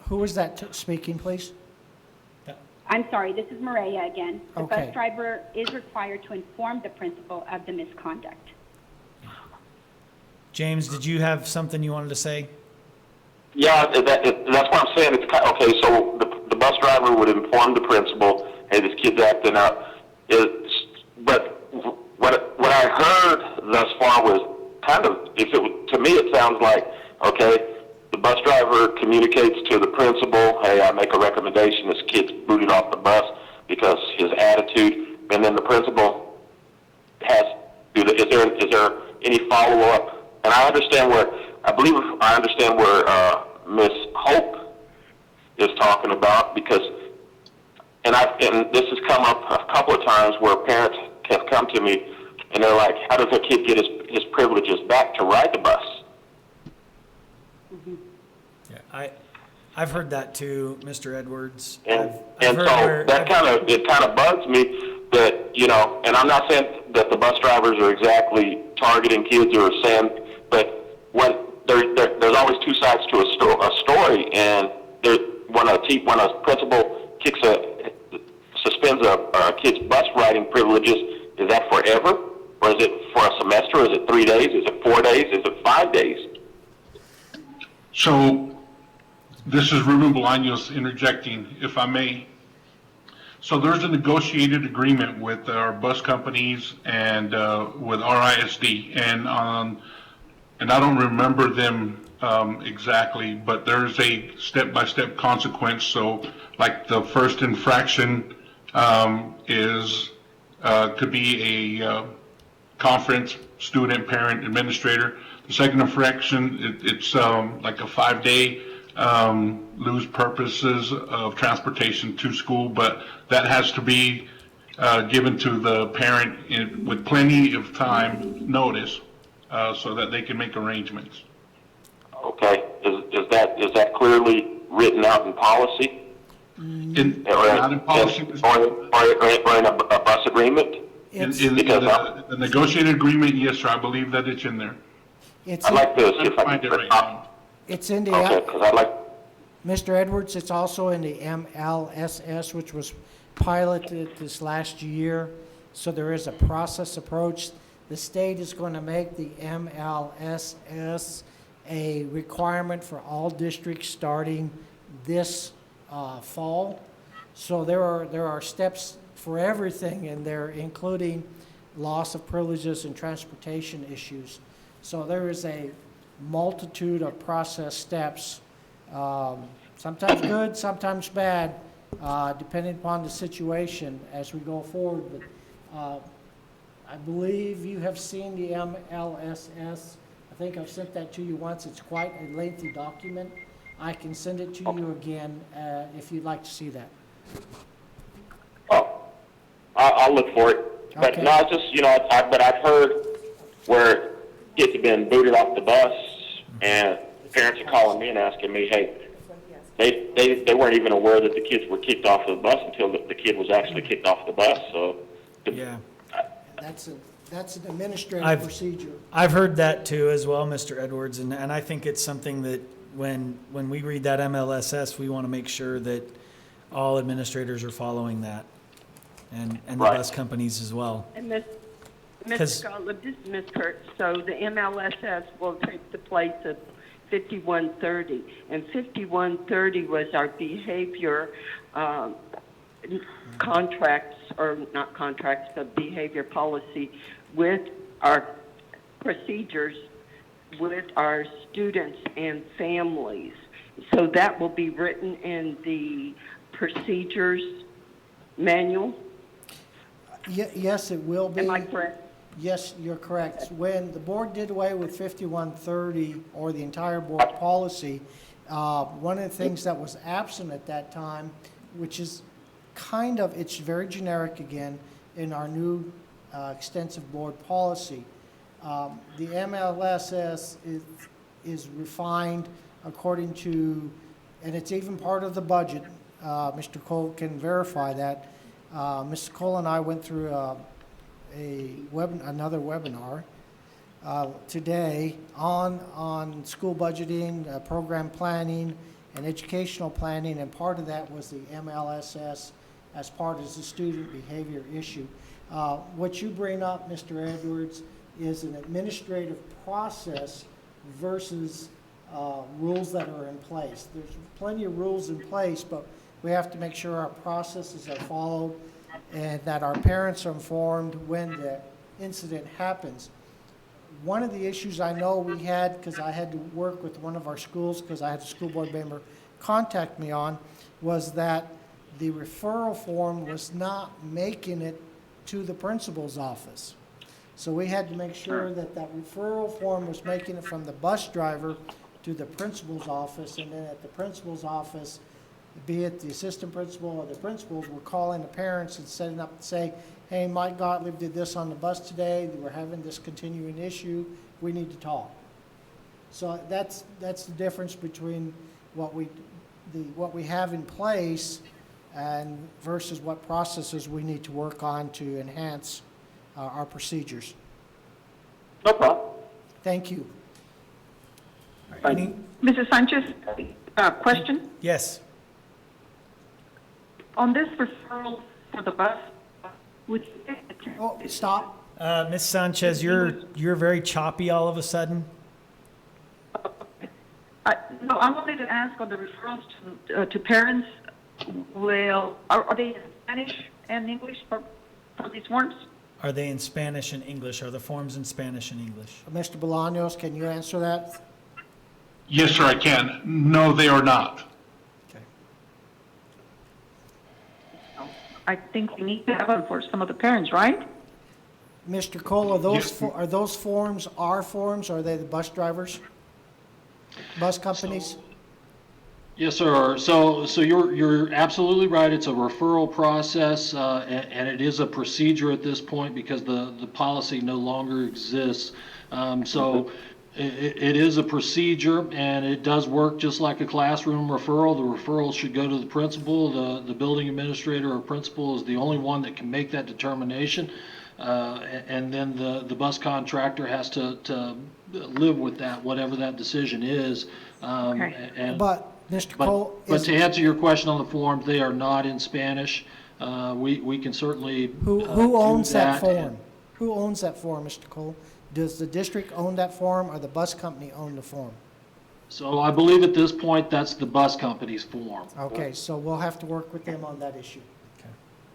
Who was that speaking, please?
I'm sorry, this is Maria again. The
Okay.
bus driver is required to inform the principal of the misconduct.
James, did you have something you wanted to say?
Yeah, that's what I'm saying. It's okay. So the bus driver would inform the principal, "Hey, this kid's acting up." But what I heard thus far was kind of, to me, it sounds like, okay, the bus driver communicates to the principal, "Hey, I make a recommendation. This kid's booted off the bus because his attitude," and then the principal has is there any follow up? And I understand where Miss Hope is talking about, because and this has come up a couple of times where parents have come to me and they're like, "How does a kid get his privileges back to ride the bus?"
Yeah, I've heard that too, Mr. Edwards.
And
I've heard
so
where-
that kind of bugs me that, and I'm not saying that the bus drivers are exactly targeting kids or saying, but there's always 2 sides to a story, and when a principal suspends a kid's bus riding privileges, is that forever, or is it for a semester? Is it 3 days? Is it 4 days? Is it 5 days?
So, this is Ruben Bolaños interjecting, if I may. So there's a negotiated agreement with our bus companies and with RISD, and I don't remember them exactly, but there's a step-by-step consequence. So, like the first infraction could be a conference, student, parent, administrator. The second infraction, it's like a 5-day lose purposes of transportation to school, but that has to be given to the parent with plenty of time notice so that they can make arrangements.
Okay, is that clearly written out in policy?
Not in policy,
or in a bus agreement?
In the negotiated agreement, yes, sir, I believe that it's in there.
It's
I'd like to see if I
find
can
it right now.
It's in the,
Okay, because I'd like,
Mr. Edwards, it's also in the MLSS, which was piloted this last year. So there is a process approach. The state is going to make the MLSS a requirement for all districts starting this fall. So there are steps for everything in there, including loss of privileges and transportation issues. So there is a multitude of process steps, sometimes good, sometimes bad, depending upon the situation as we go forward. But I believe you have seen the MLSS. I think I've sent that to you once. It's quite a lengthy document. I can send it to you again if you'd like to see that.
Oh, I'll look for it. But
Okay.
no, it's just, but I've heard where kids have been booted off the bus, and parents are calling me and asking me, hey, they weren't even aware that the kids were kicked off the bus until the kid was actually kicked off the bus. So,
Yeah.
That's an administrative procedure.
I've heard that too as well, Mr. Edwards, and I think it's something that when we read that MLSS, we want to make sure that all administrators are following that, and the bus companies as well.
And Mr. Gottlieb, this is Ms. Kurtz. So the MLSS will take the place of 5130, and 5130 was our behavior contracts, or not contracts, but behavior policy with our procedures with our students and families. So that will be written in the procedures manual?
Yes, it will be.
Am I correct?
Yes, you're correct. When the board did away with 5130, or the entire board policy, one of the things that was absent at that time, which is it's very generic again in our new extensive board policy. The MLSS is refined according to, and it's even part of the budget. Mr. Cole can verify that. Mr. Cole and I went through another webinar today on school budgeting, program planning, and educational planning, and part of that was the MLSS as part of the student behavior issue. What you bring up, Mr. Edwards, is an administrative process versus rules that are in place. There's plenty of rules in place, but we have to make sure our processes are followed and that our parents are informed when the incident happens. One of the issues I know we had, because I had to work with one of our schools, because I had a school board member contact me on, was that the referral form was not making it to the principal's office. So we had to make sure that that referral form was making it from the bus driver to the principal's office, and then at the principal's office, be it the assistant principal or the principals, were calling the parents and setting up to say, hey, Mike Gottlieb did this on the bus today, we're having this continuing issue, we need to talk. So that's the difference between what we have in place and versus what processes we need to work on to enhance our procedures.
No problem.
Thank you.
Mrs. Sanchez, question?
Yes.
On this referral for the bus, would you...
Oh, stop.
Ms. Sanchez, you're very choppy all of a sudden.
No, I wanted to ask on the referrals to parents, are they in Spanish and English for these forms?
Are they in Spanish and English? Are the forms in Spanish and English?
Mr. Bolaños, can you answer that?
Yes, sir, I can. No, they are not.
I think we need to have them for some of the parents, right?
Mr. Cole, are those forms our forms, or are they the bus drivers? Bus companies?
Yes, sir. So you're absolutely right. It's a referral process, and it is a procedure at this point because the policy no longer exists. It is a procedure, and it does work just like a classroom referral. The referral should go to the principal. The building administrator or principal is the only one that can make that determination. And then the bus contractor has to live with that, whatever that decision is.
But, Mr. Cole...
But to answer your question on the forms, they are not in Spanish. We can certainly
Who owns that form? Who owns that form, Mr. Cole? Does the district own that form, or the bus company own the form?
So I believe at this point, that's the bus company's form.
Okay, so we'll have to work with them on that issue.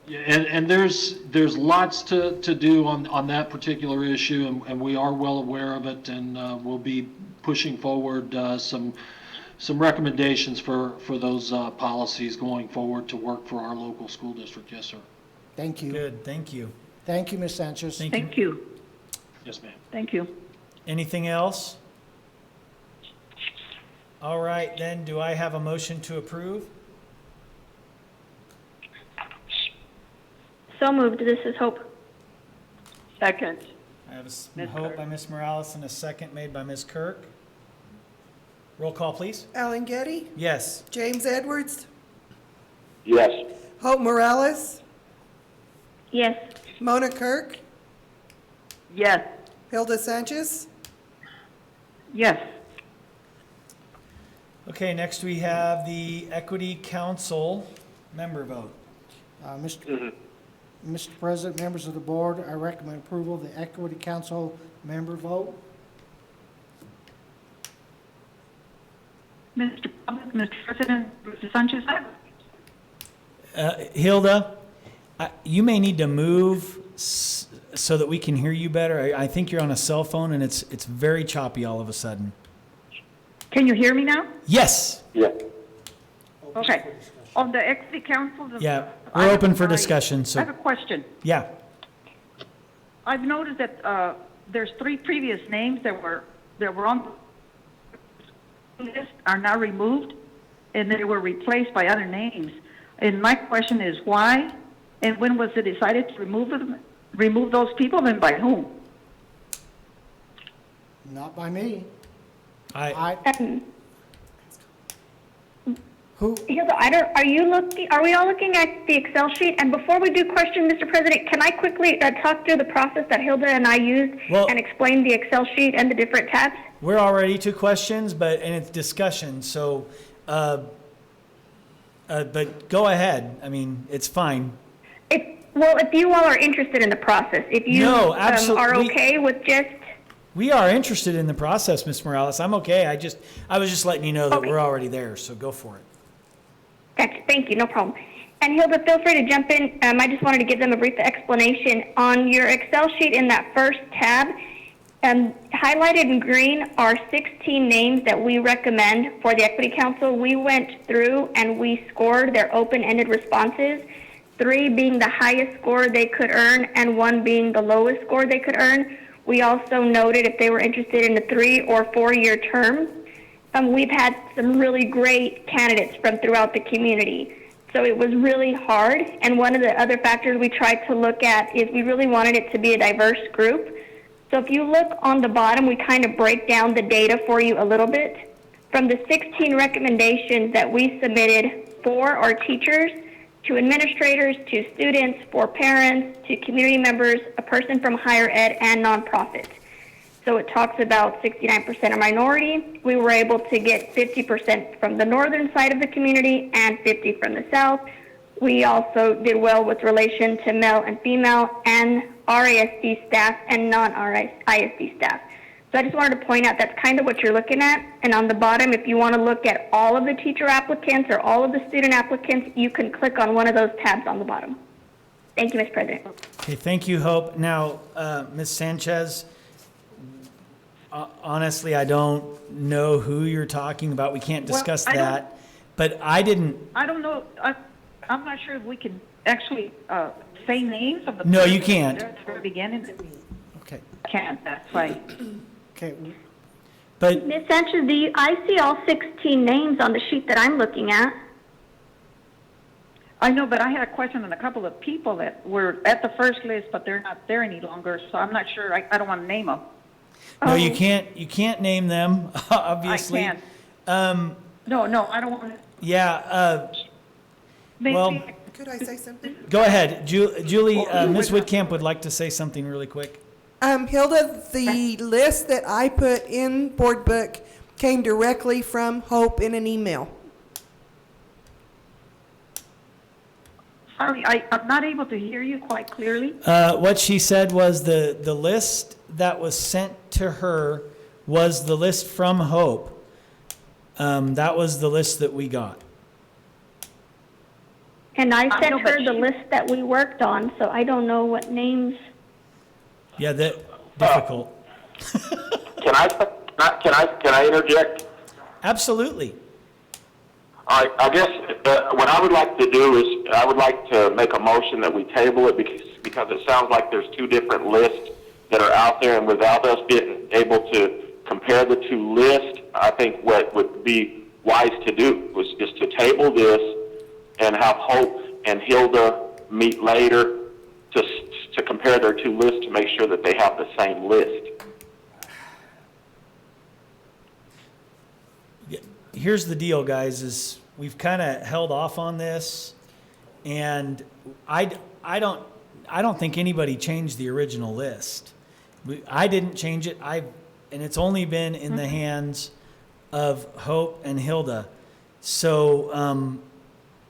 Yeah, and there's lots to do on that particular issue, and we are well aware of it, and we'll be pushing forward some recommendations for those policies going forward to work for our local school district. Yes, sir.
Thank you.
Good, thank you.
Thank you, Ms. Sanchez.
Thank you.
Yes, ma'am.
Thank you.
Anything else? All right, then, do I have a motion to approve?
So moved. This is Hope.
Second.
I have a
Ms.
hope
Kirk.
by Ms. Morales and a second made by Ms. Kirk. Roll call, please.
Alan Getty,
Yes.
James Edwards,
Yes.
Hope Morales,
Yes.
Mona Kirk,
Yes.
Hilda Sanchez,
Yes.
Okay, next we have the Equity Council member vote.
Mr. President, members of the board, I recommend approval of the Equity Council member vote.
Mr. President, Mr. Sanchez,
Hilda, you may need to move so that we can hear you better. I think you're on a cell phone and it's very choppy all of a sudden.
can you hear me now?
Yes.
Yeah.
Okay. On the Equity Council.
Yeah, we're open for discussion,
I have a
so,
question.
yeah.
I've noticed that there's 3 previous names that were on the list are now removed, and they were replaced by other names. And my question is why, and when was it decided to remove those people, and by whom?
Not by me.
Um,
Who?
Hilda, are we all looking at the Excel sheet? And before we do question, Mr. President, can I quickly talk through the process that Hilda and I used and explain the Excel sheet and the different tabs?
We're already to questions, and it's discussion, so, but go ahead. I mean, it's fine.
If you all are interested in the process, if you
No,
are
absolutely.
okay with just...
We are interested in the process, Ms. Morales. I'm okay. I was just letting you know that we're already there, so go for it.
Gotcha. Thank you. No problem. And Hilda, feel free to jump in. I just wanted to give them a brief explanation. On your Excel sheet in that first tab, highlighted in green are 16 names that we recommend for the Equity Council. We went through and we scored their open-ended responses, 3 being the highest score they could earn and 1 being the lowest score they could earn. We also noted if they were interested in a 3 or 4 year term. We've had some really great candidates from throughout the community. So it was really hard. And one of the other factors we tried to look at is we really wanted it to be a diverse group. So if you look on the bottom, we kind of break down the data for you a little bit. From the 16 recommendations that we submitted, 4 are teachers, to administrators, to students, for parents, to community members, a person from higher ed, and nonprofit. So it talks about 69% are minority. We were able to get 50% from the northern side of the community and 50% from the south. We also did well with relation to male and female and RASD staff and non-RASD staff. So I just wanted to point out that's kind of what you're looking at. And on the bottom, if you want to look at all of the teacher applicants or all of the student applicants, you can click on one of those tabs on the bottom. Thank you, Ms. President.
Okay, thank you, Hope. Now, Ms. Sanchez, honestly, I don't know who you're talking about. We can't discuss that. But I didn't.
I don't know. I'm not sure if we can actually say names of the.
No, you can't.
At the very beginning.
Okay.
Can't. That's right.
Okay.
But
Ms. Sanchez, I see all 16 names on the sheet that I'm looking at.
I know, but I had a question on a couple of people that were at the first list, but they're not there any longer. So I'm not sure. I don't want to name them.
no, you can't. You can't name them. Obviously.
I can't. No, I don't want to.
Yeah. Well,
Could I say something?
go ahead, Julie. Ms. Woodcamp would like to say something really quick.
Hilda, the list that I put in board book came directly from Hope in an email.
Sorry, I'm not able to hear you quite clearly.
What she said was the list that was sent to her was the list from Hope. That was the list that we got.
And I
I
sent
know, but
her the
she-
list that we worked on, so I don't know what names.
Yeah, that difficult.
Can I interject?
Absolutely.
I guess what I would like to do is I would like to make a motion that we table it because it sounds like there's two different lists that are out there, and without us being able to compare the two lists, I think what would be wise to do was just to table this and have Hope and Hilda meet later to compare their two lists to make sure that they have the same list.
Here's the deal, guys, is we've kind of held off on this, and I don't think anybody changed the original list. I didn't change it. And it's only been in the hands of Hope and Hilda. So,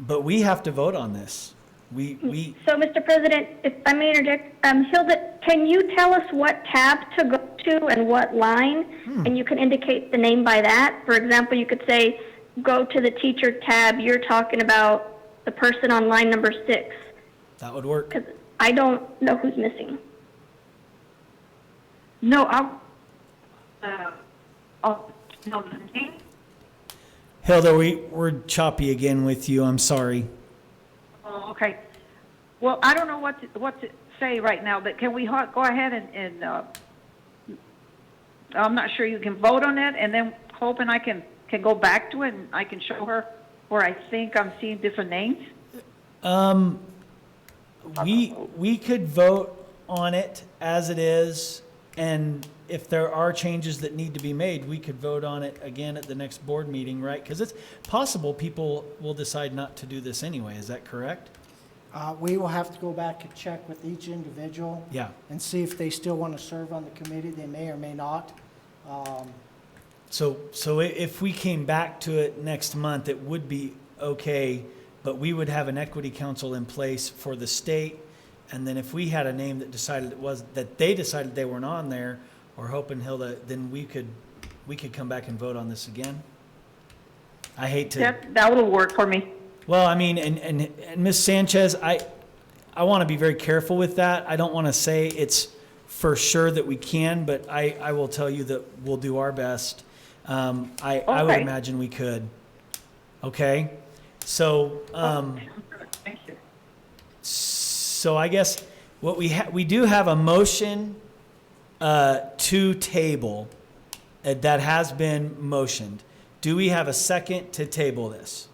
but we have to vote on this. We
So, Mr. President, if I may interject, Hilda, can you tell us what tab to go to and what line? And you can indicate the name by that. For example, you could say, go to the teacher tab. You're talking about the person on line number 6.
That would work.
Because I don't know who's missing.
No, I'll know the name.
Hilda, we're choppy again with you. I'm sorry.
Oh, okay. Well, I don't know what to say right now, but can we go ahead and I'm not sure you can vote on it, and then Hope and I can go back to it, and I can show her where I think I'm seeing different names?
We could vote on it as it is, and if there are changes that need to be made, we could vote on it again at the next board meeting, right? Because it's possible people will decide not to do this anyway. Is that correct?
We will have to go back and check with each individual.
Yeah.
And see if they still want to serve on the committee. They may or may not.
So if we came back to it next month, it would be okay, but we would have an equity council in place for the state. And then if we had a name that they decided they weren't on there, or Hope and Hilda, then we could come back and vote on this again. I hate to.
That will work for me.
Well, I mean, and Ms. Sanchez, I want to be very careful with that. I don't want to say it's for sure that we can, but I will tell you that we'll do our best. I would imagine we could. Okay? So,
Thank you.
so I guess what we do have a motion to table that has been motioned. Do we have a second to table this?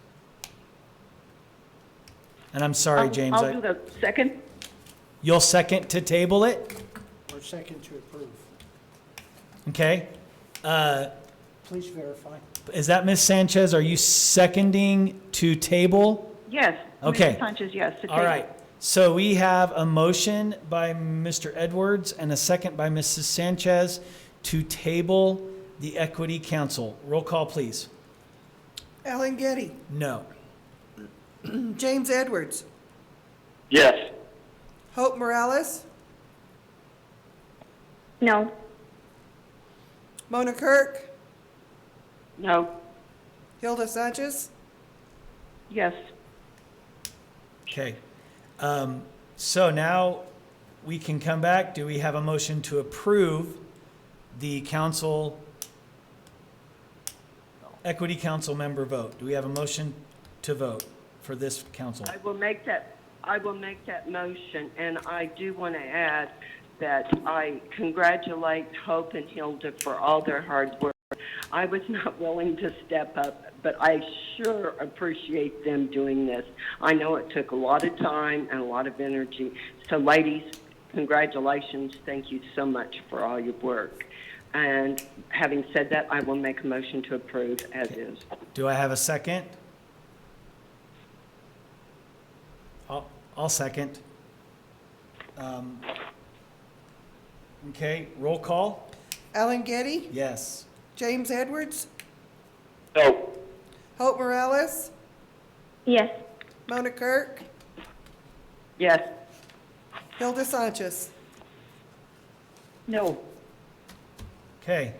And I'm sorry, James.
I'll do the second.
You'll second to table it?
Or second to approve.
Okay.
Please verify.
Is that Ms. Sanchez? Are you seconding to table?
Yes.
Okay.
Mrs. Sanchez, yes. to
All
table.
right. So we have a motion by Mr. Edwards and a second by Mrs. Sanchez to table the Equity Council. Roll call, please.
Ellen Getty,
No.
James Edwards,
Yes.
Hope Morales,
No.
Mona Kirk,
No.
Hilda Sanchez,
Yes.
Okay. So now we can come back. Do we have a motion to approve the council, Equity Council member vote? Do we have a motion to vote for this council?
I will make that motion, and I do want to add that I congratulate Hope and Hilda for all their hard work. I was not willing to step up, but I sure appreciate them doing this. I know it took a lot of time and a lot of energy. So ladies, congratulations. Thank you so much for all your work. And having said that, I will make a motion to approve as is.
Do I have a second? I'll second. Okay, roll call?
Ellen Getty,
Yes.
James Edwards,
No.
Hope Morales,
Yes.
Mona Kirk,
Yes.
Hilda Sanchez.
No.
Okay,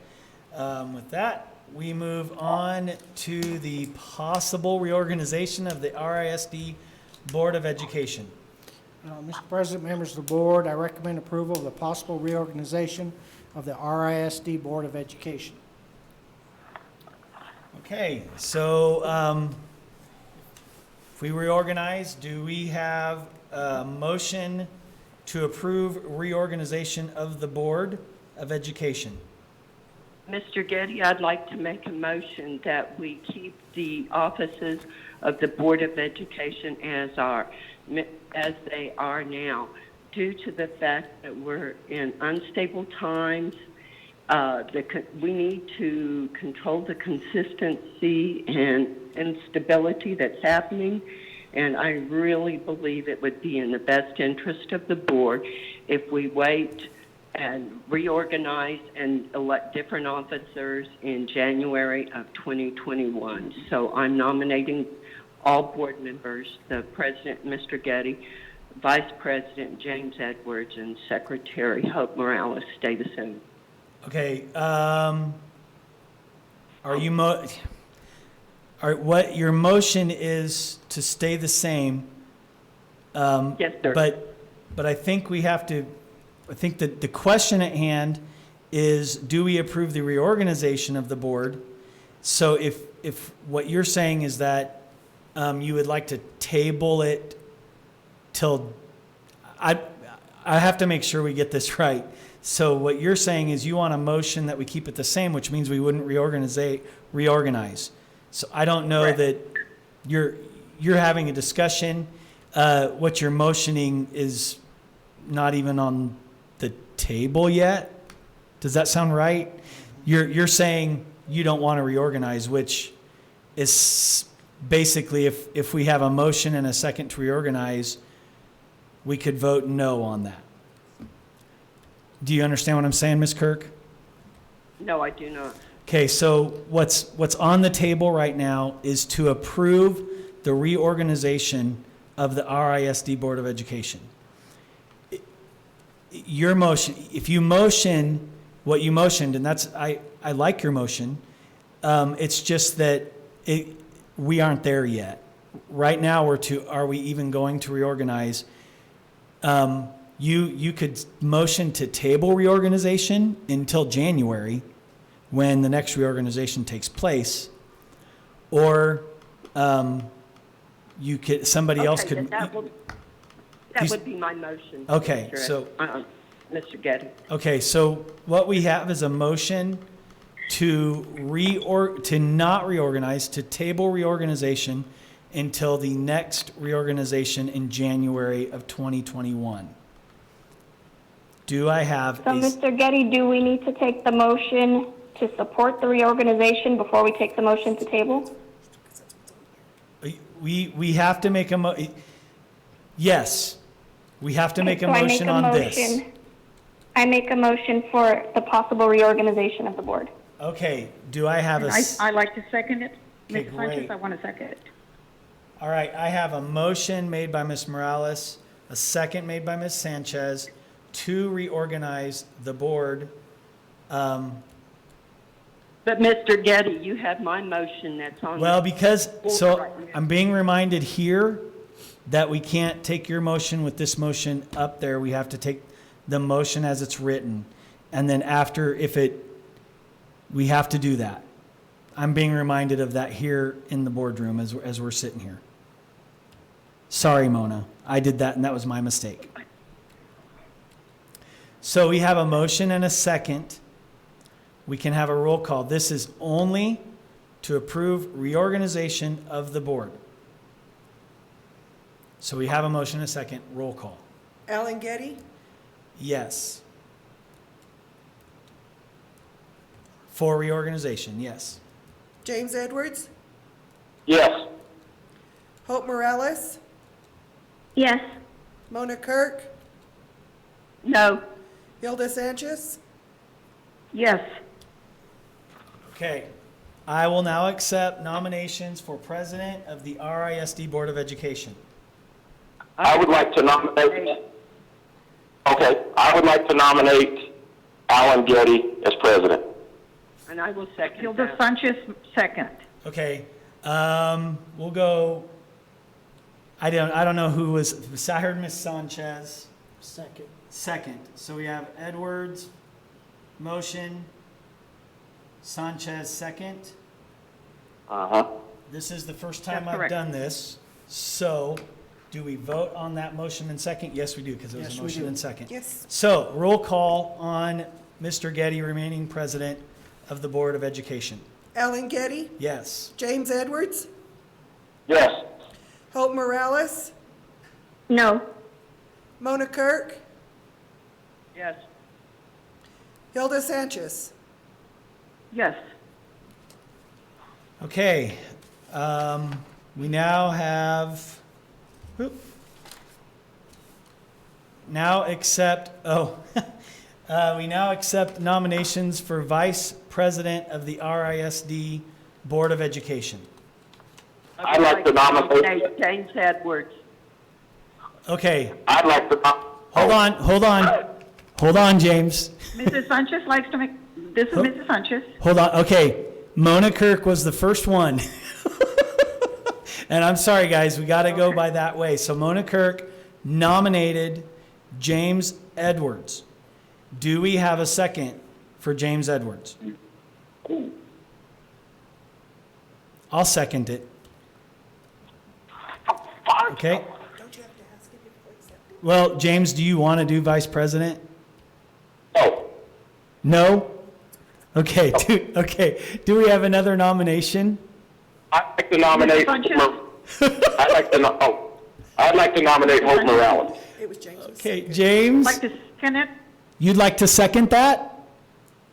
with that, we move on to the possible reorganization of the RISD Board of Education.
Mr. President, members of the board, I recommend approval of the possible reorganization of the RISD Board of Education.
Okay, so if we reorganize, do we have a motion to approve reorganization of the Board of Education?
Mr. Getty, I'd like to make a motion that we keep the offices of the Board of Education as they are now, due to the fact that we're in unstable times. We need to control the consistency and instability that's happening, and I really believe it would be in the best interest of the board if we wait and reorganize and elect different officers in January of 2021. So I'm nominating all board members, the President, Mr. Getty, Vice President James Edwards, and Secretary Hope Morales stay the same.
Okay, what your motion is to stay the same.
Yes, sir.
But I think we have to, I think that the question at hand is, do we approve the reorganization of the board? So if what you're saying is that you would like to table it till, I have to make sure we get this right. So what you're saying is you want a motion that we keep it the same, which means we wouldn't reorganize. So I don't know that you're having a discussion. What you're motioning is not even on the table yet. Does that sound right? You're saying you don't want to reorganize, which is basically if we have a motion and a second to reorganize, we could vote no on that. Do you understand what I'm saying, Ms. Kirk?
No, I do not.
Okay, so what's on the table right now is to approve the reorganization of the RISD Board of Education. Your motion, if you motion what you motioned, and that's, I like your motion, it's just that we aren't there yet. Right now are we even going to reorganize? You could motion to table reorganization until January, when the next reorganization takes place, or you could, somebody else could.
That would be my motion.
Okay,
Mr. Getty.
Okay, so what we have is a motion to not reorganize, to table reorganization until the next reorganization in January of 2021. Do I have
So, Mr. Getty, do we need to take the motion to support the reorganization before we take the motion to table?
We have to make yes, we have to make a motion on this.
I make a motion for the possible reorganization of the board.
Okay, do I have
I'd like to second it.
Okay,
Ms. Sanchez,
great.
I want to second it.
All right, I have a motion made by Ms. Morales, a second made by Ms. Sanchez to reorganize the board.
But Mr. Getty, you have my motion that's on.
Well, so
right now.
I'm being reminded here that we can't take your motion with this motion up there. We have to take the motion as it's written. And then after, we have to do that. I'm being reminded of that here in the boardroom as we're sitting here. Sorry, Mona. I did that and that was my mistake. So we have a motion and a second. We can have a roll call. This is only to approve reorganization of the board. So we have a motion and a second. Roll call.
Alan Getty,
Yes. For reorganization, yes.
James Edwards,
Yes.
Hope Morales,
Yes.
Mona Kirk,
No.
Hilda Sanchez.
Yes.
Okay. I will now accept nominations for president of the RISD Board of Education.
I would like to nominate, I would like to nominate Alan Getty as president.
And I will second
Hilda
that.
Sanchez, second.
Okay, we'll go, I don't know who was, I heard Ms. Sanchez. Second. So we have Edwards, motion, Sanchez, second.
Uh-huh.
This is the first time
That's
I've
correct.
done this. So do we vote on that motion in second? Yes, we do, because it was
Yes,
a
we
motion
do.
in second.
Yes.
So roll call on Mr. Getty, remaining president of the Board of Education.
Ellen Getty,
Yes.
James Edwards,
Yes.
Hope Morales,
No.
Mona Kirk,
Yes.
Hilda Sanchez.
Yes.
Okay, we now have, we now accept nominations for Vice President of the RISD Board of Education.
I'd like to nominate,
James Edwards.
Okay,
I'd like to,
hold on, James.
Mrs. Sanchez likes to make, this is Mrs. Sanchez.
Hold on, okay, Mona Kirk was the first one. And I'm sorry, guys, we gotta go by that way. So Mona Kirk nominated James Edwards. Do we have a second for James Edwards? I'll second it. Okay. Well, James, do you want to do vice president?
no.
No? Okay, do we have another nomination?
I'd like to nominate, I'd like to nominate Hope Morales.
It was James.
Okay, James,
Like to second it?
you'd like to second that?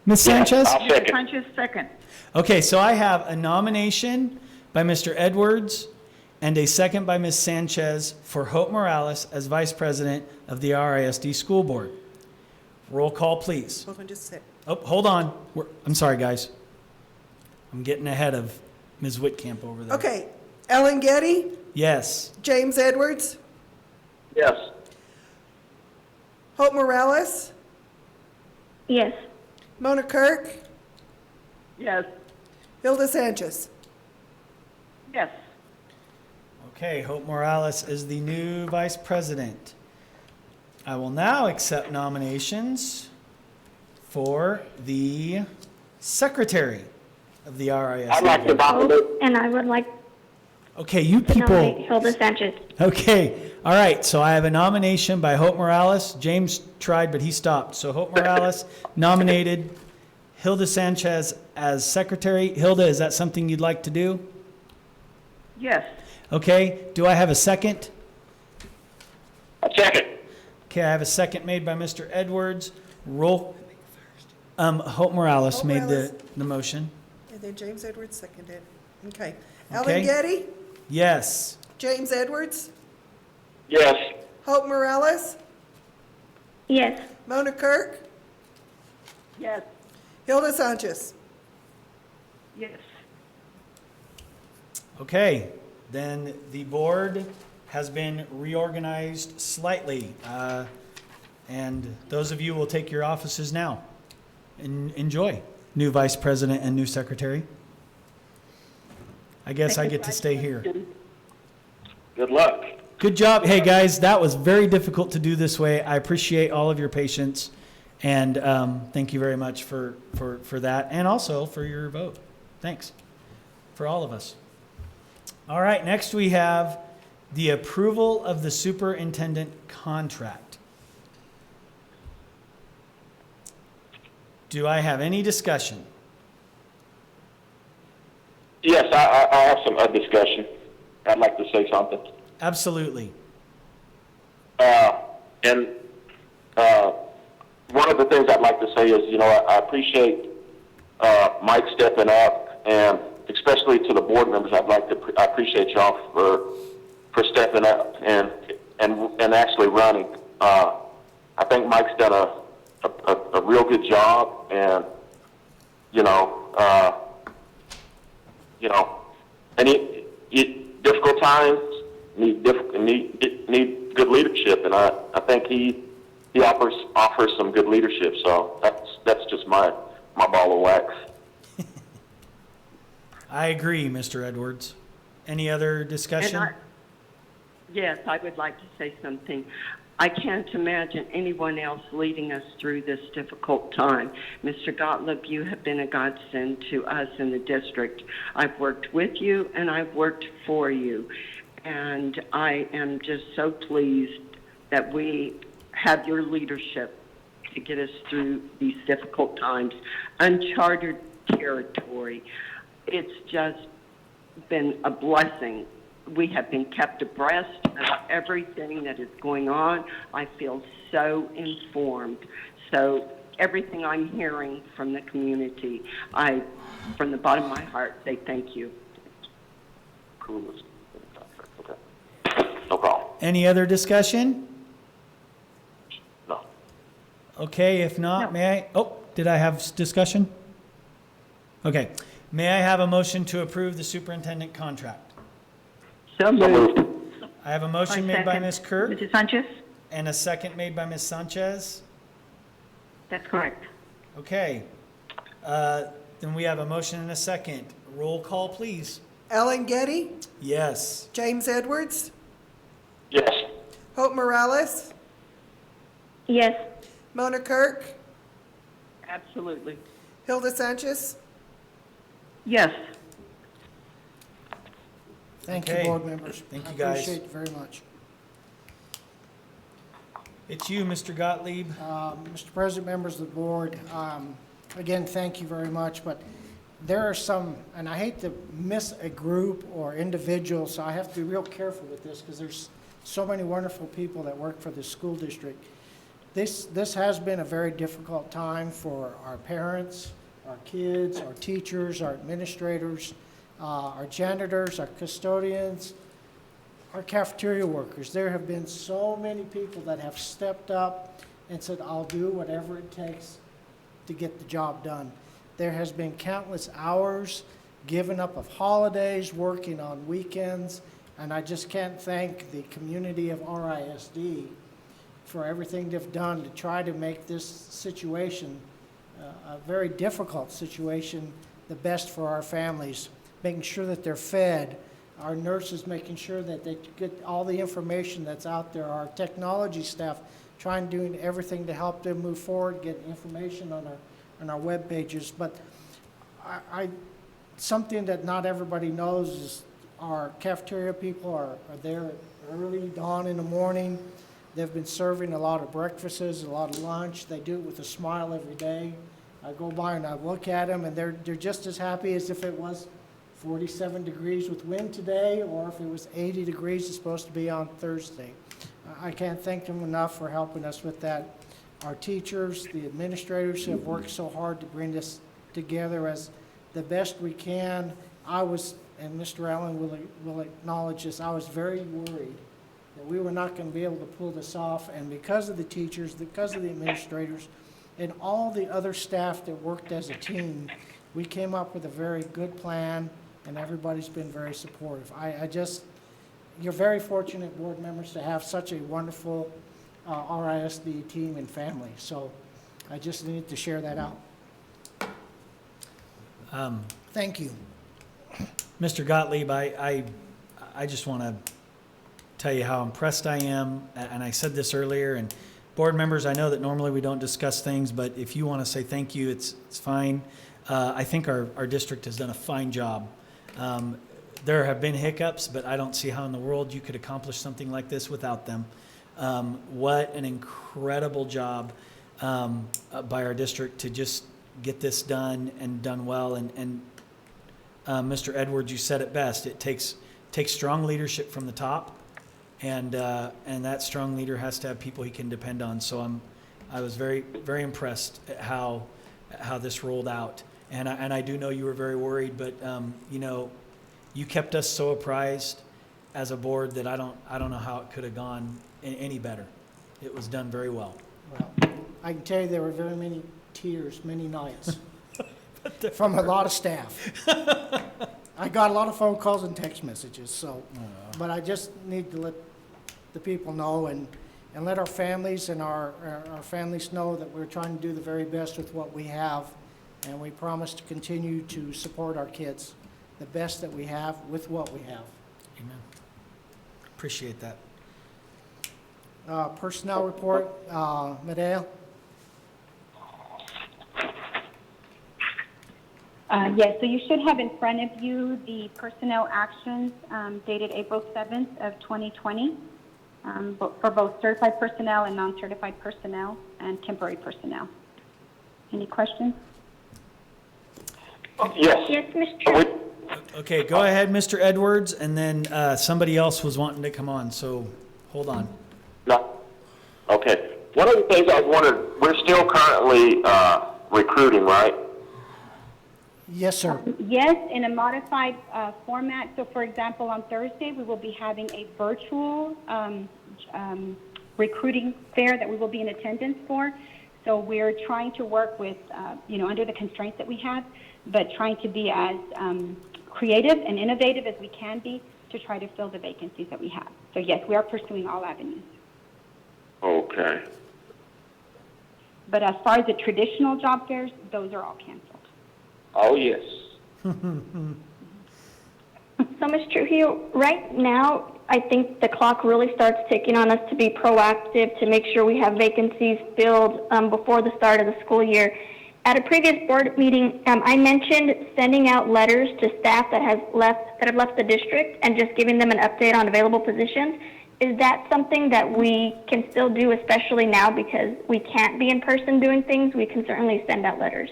Ms. Sanchez?
I'll
Mrs.
second.
Sanchez, second.
Okay, so I have a nomination by Mr. Edwards and a second by Ms. Sanchez for Hope Morales as Vice President of the RISD School Board. Roll call, please.
Hold on just a sec.
Oh, hold on. I'm sorry, guys. I'm getting ahead of Ms. Whitcamp over there.
Okay, Ellen Getty,
Yes.
James Edwards,
Yes.
Hope Morales,
Yes.
Mona Kirk,
Yes.
Hilda Sanchez.
Yes.
Okay, Hope Morales is the new Vice President. I will now accept nominations for the Secretary of the RISD.
I'd like to nominate,
And I would like
Okay, you
to nominate
people.
Hilda Sanchez.
Okay, all right, so I have a nomination by Hope Morales. James tried, but he stopped. So Hope Morales nominated Hilda Sanchez as Secretary. Hilda, is that something you'd like to do?
Yes.
Okay, do I have a second?
a second.
Okay, I have a second made by Mr. Edwards. Roll, Hope Morales
Hope
made
Morales.
the motion.
And then James Edwards seconded. Okay.
Okay.
Ellen Getty,
Yes.
James Edwards,
Yes.
Hope Morales,
Yes.
Mona Kirk,
Yes.
Hilda Sanchez.
Yes.
Okay, then the board has been reorganized slightly. And those of you will take your offices now. Enjoy, new vice president and new secretary. I guess I get to stay here.
Good luck.
Good job. Hey, guys, that was very difficult to do this way. I appreciate all of your patience. And thank you very much for that, and also for your vote. Thanks for all of us. All right, next we have the approval of the superintendent contract. Do I have any discussion?
Yes, I have some discussion. I'd like to say something.
Absolutely.
And one of the things I'd like to say is, you know, I appreciate Mike stepping up, and especially to the board members, I appreciate y'all for stepping up and actually running. I think Mike's done a real good job, and and difficult times need good leadership, and I think he offers some good leadership. So that's just my ball of wax.
I agree, Mr. Edwards. Any other discussion?
Yes, I would like to say something. I can't imagine anyone else leading us through this difficult time. Mr. Gottlieb, you have been a godsend to us in the district. I've worked with you and I've worked for you. And I am just so pleased that we have your leadership to get us through these difficult times. Uncharted territory. It's just been a blessing. We have been kept abreast of everything that is going on. I feel so informed. So everything I'm hearing from the community, I, from the bottom of my heart, say thank you.
Okay. No problem.
Any other discussion?
No.
Okay, if not, may I? Oh, did I have discussion? Okay. May I have a motion to approve the superintendent contract?
So moved.
I have a motion made by Ms. Kirk
Mrs. Sanchez?
and a second made by Ms. Sanchez.
That's correct.
Okay. Then we have a motion and a second. Roll call, please.
Ellen Getty,
Yes.
James Edwards,
Yes.
Hope Morales,
Yes.
Mona Kirk,
Absolutely.
Hilda Sanchez.
Yes.
Thank
Okay.
you, board members.
Thank you,
I
guys.
appreciate it very much.
It's you, Mr. Gottlieb.
Mr. President, members of the board, again, thank you very much, but there are some, and I hate to miss a group or individual, so I have to be real careful with this because there's so many wonderful people that work for the school district. This has been a very difficult time for our parents, our kids, our teachers, our administrators, our janitors, our custodians, our cafeteria workers. There have been so many people that have stepped up and said, I'll do whatever it takes to get the job done. There has been countless hours given up of holidays, working on weekends, and I just can't thank the community of RISD for everything they've done to try to make this situation, a very difficult situation, the best for our families, making sure that they're fed, our nurses making sure that they get all the information that's out there, our technology staff trying doing everything to help them move forward, get information on our web pages. But something that not everybody knows is our cafeteria people are there early dawn in the morning. They've been serving a lot of breakfasts, a lot of lunch. They do it with a smile every day. I go by and I look at them, and they're just as happy as if it was 47 degrees with wind today, or if it was 80 degrees, it's supposed to be on Thursday. I can't thank them enough for helping us with that. Our teachers, the administrators have worked so hard to bring this together as the best we can. I was, and Mr. Allen will acknowledge this, I was very worried that we were not going to be able to pull this off, and because of the teachers, because of the administrators, and all the other staff that worked as a team, we came up with a very good plan, and everybody's been very supportive. You're very fortunate, board members, to have such a wonderful RISD team and family. So I just needed to share that out. Thank you.
Mr. Gottlieb, I just want to tell you how impressed I am, and I said this earlier, and board members, I know that normally we don't discuss things, but if you want to say thank you, it's fine. I think our district has done a fine job. There have been hiccups, but I don't see how in the world you could accomplish something like this without them. What an incredible job by our district to just get this done and done well. And Mr. Edwards, you said it best. It takes strong leadership from the top, and that strong leader has to have people he can depend on. So I was very, very impressed at how this rolled out. And I do know you were very worried, but you kept us so apprised as a board that I don't know how it could have gone any better. It was done very well.
Well, I can tell you there were very many tears, many nights from a lot of staff. I got a lot of phone calls and text messages. So, but I just need to let the people know and let our families and our families know that we're trying to do the very best with what we have, and we promise to continue to support our kids the best that we have with what we have.
Amen. Appreciate that.
Personnel report, Medea?
Yes, so you should have in front of you the personnel actions dated April 7th of 2020 for both certified personnel and non-certified personnel and temporary personnel. Any questions?
Yes.
Yes, Mr.
Okay, go ahead, Mr. Edwards, and then somebody else was wanting to come on, so hold on.
No. Okay. One of the things I was wondering, we're still currently recruiting, right?
Yes, sir.
Yes, in a modified format. So, for example, on Thursday, we will be having a virtual recruiting fair that we will be in attendance for. So we're trying to work with, under the constraints that we have, but trying to be as creative and innovative as we can be to try to fill the vacancies that we have. So, yes, we are pursuing all avenues.
Okay.
But as far as the traditional job fairs, those are all canceled.
Oh, yes.
So, Ms. Trujillo, right now, I think the clock really starts ticking on us to be proactive to make sure we have vacancies filled before the start of the school year. At a previous board meeting, I mentioned sending out letters to staff that have left the district and just giving them an update on available positions. Is that something that we can still do, especially now because we can't be in person doing things? We can certainly send out letters.